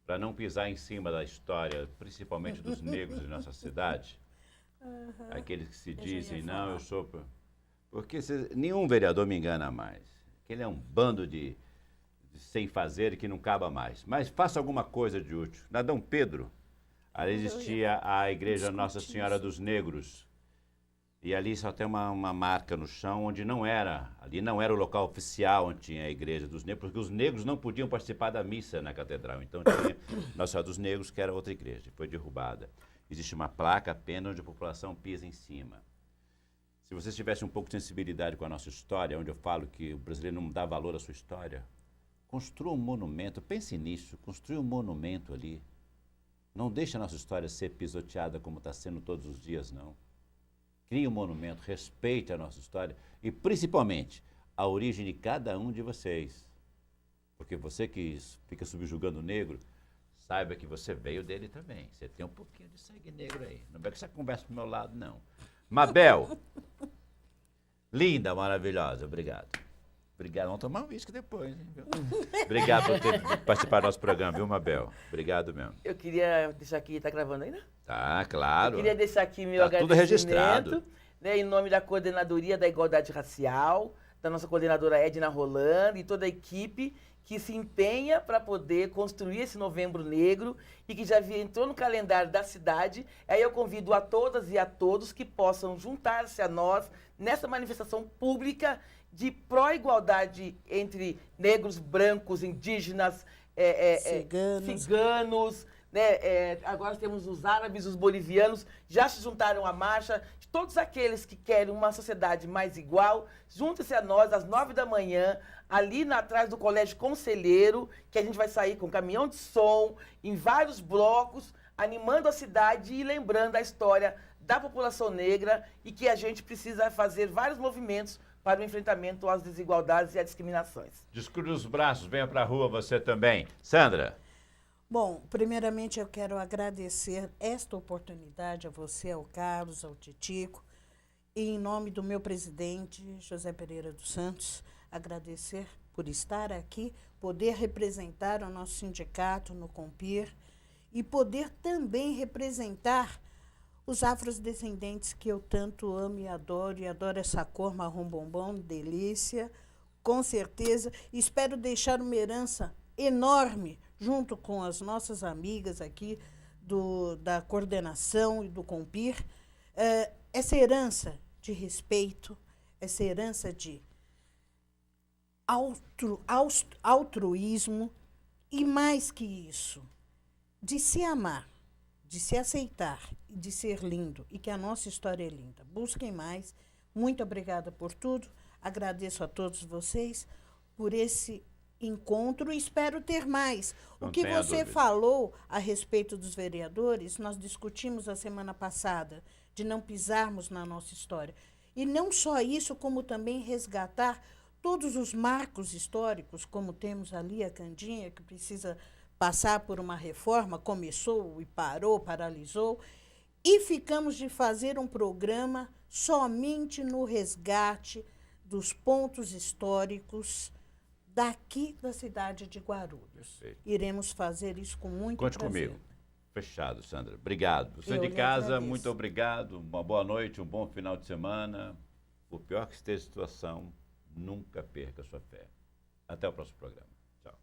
para não pisar em cima da história, principalmente dos negros de nossa cidade. Aqueles que se dizem, não, eu sou... Porque nenhum vereador me engana mais. Ele é um bando de sem fazer e que não acaba mais. Mas faça alguma coisa de útil. Na Dom Pedro, ali existia a igreja Nossa Senhora dos Negros. E ali só tem uma marca no chão onde ali não era o local oficial onde tinha a igreja dos negros, porque os negros não podiam participar da missa na catedral. Então tinha Nossa Senhora dos Negros, que era outra igreja, foi derrubada. Existe uma placa apenas onde a população pisa em cima. Se vocês tivessem um pouco de sensibilidade com a nossa história, onde eu falo que o brasileiro não dá valor à sua história, construa um monumento, pense nisso, construa um monumento ali. Não deixe a nossa história ser pisoteada como está sendo todos os dias, não. Crie um monumento, respeite a nossa história e, principalmente, a origem de cada um de vocês. Porque você que fica subjugando o negro, saiba que você veio dele também. Você tem um pouquinho de sangue negro aí. Não é que você conversa pro meu lado, não. Mabel, linda, maravilhosa, obrigado. Obrigado, vamos tomar um uísque depois, hein? Obrigado por ter participado do nosso programa, viu, Mabel? Obrigado mesmo. Eu queria deixar aqui, tá gravando ainda? Tá, claro. Eu queria deixar aqui meu Tá agradecimento, tudo registrado. Né, em nome da Coordenadoria da Igualdade Racial, da nossa coordenadora Edna Rolando e toda a equipe que se empenha para poder construir esse Novembro Negro e que já entrou no calendário da cidade. Aí eu convido a todas e a todos que possam juntar-se a nós nessa manifestação pública de pró-igualdade entre negros, brancos, indígenas, ciganos, né? Agora temos os árabes, os bolivianos, já se juntaram à marcha. Todos aqueles que querem uma sociedade mais igual, juntem-se a nós às 9 da manhã, ali atrás do Colégio Conselheiro, que a gente vai sair com caminhão de som, em vários blocos, animando a cidade e lembrando a história da população negra e que a gente precisa fazer vários movimentos para o enfrentamento às desigualdades e às discriminações. Descruze os braços, venha para a rua você também. Sandra. Bom, primeiramente eu quero agradecer esta oportunidade a você, ao Carlos, ao Titico, e em nome do meu presidente, José Pereira dos Santos, agradecer por estar aqui, poder representar o nosso sindicato no Compir e poder também representar os afrodescendentes que eu tanto amo e adoro essa cor marrom bombom, delícia, com certeza. Espero deixar uma herança enorme junto com as nossas amigas aqui da coordenação e do Compir, essa herança de respeito, essa herança de altruísmo e, mais que isso, de se amar, de se aceitar e de ser lindo, e que a nossa história é linda. Busquem mais. Muito obrigada por tudo. Agradeço a todos vocês por esse encontro e espero ter mais. Não o que tenha você dúvida. falou a respeito dos vereadores, nós discutimos a semana passada, de não pisarmos na nossa história. E não só isso, como também resgatar todos os marcos históricos, como temos ali a Candinha, que precisa passar por uma reforma, começou e parou, paralisou, e ficamos de fazer um programa somente no resgate dos pontos históricos daqui da cidade de Guarulhos. Perfeito. Iremos fazer isso com muito Conte prazer. comigo. Fechado, Sandra. Obrigado. Você Eu de lhe casa, agradeço. muito obrigado. Uma boa noite, um bom final de semana. Por pior que esteja a situação, nunca perca a sua fé. Até o próximo programa. Tchau.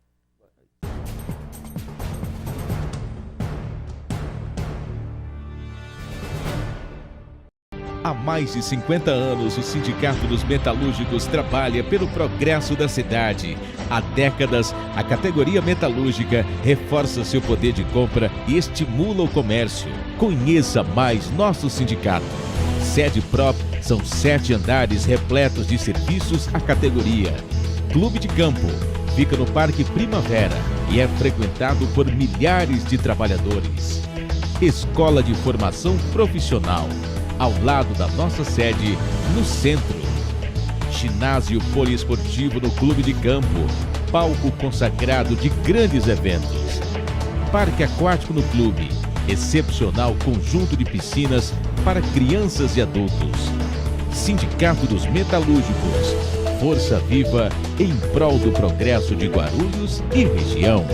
Há mais de 50 anos, o Sindicato dos Metalúrgicos trabalha pelo progresso da cidade. Há décadas, a categoria metalúrgica reforça seu poder de compra e estimula o comércio. Conheça mais nosso sindicato. Sede própria, são 7 andares repletos de serviços à categoria. Clube de Campo fica no Parque Primavera e é frequentado por milhares de trabalhadores. Escola de Formação Profissional, ao lado da nossa sede, no centro. Ginásio poliesportivo no Clube de Campo. palco consagrado de grandes eventos. Parque Aquático no Clube, excepcional conjunto de piscinas para crianças e adultos. Sindicato dos Metalúrgicos, força viva em prol do progresso de Guarulhos e região.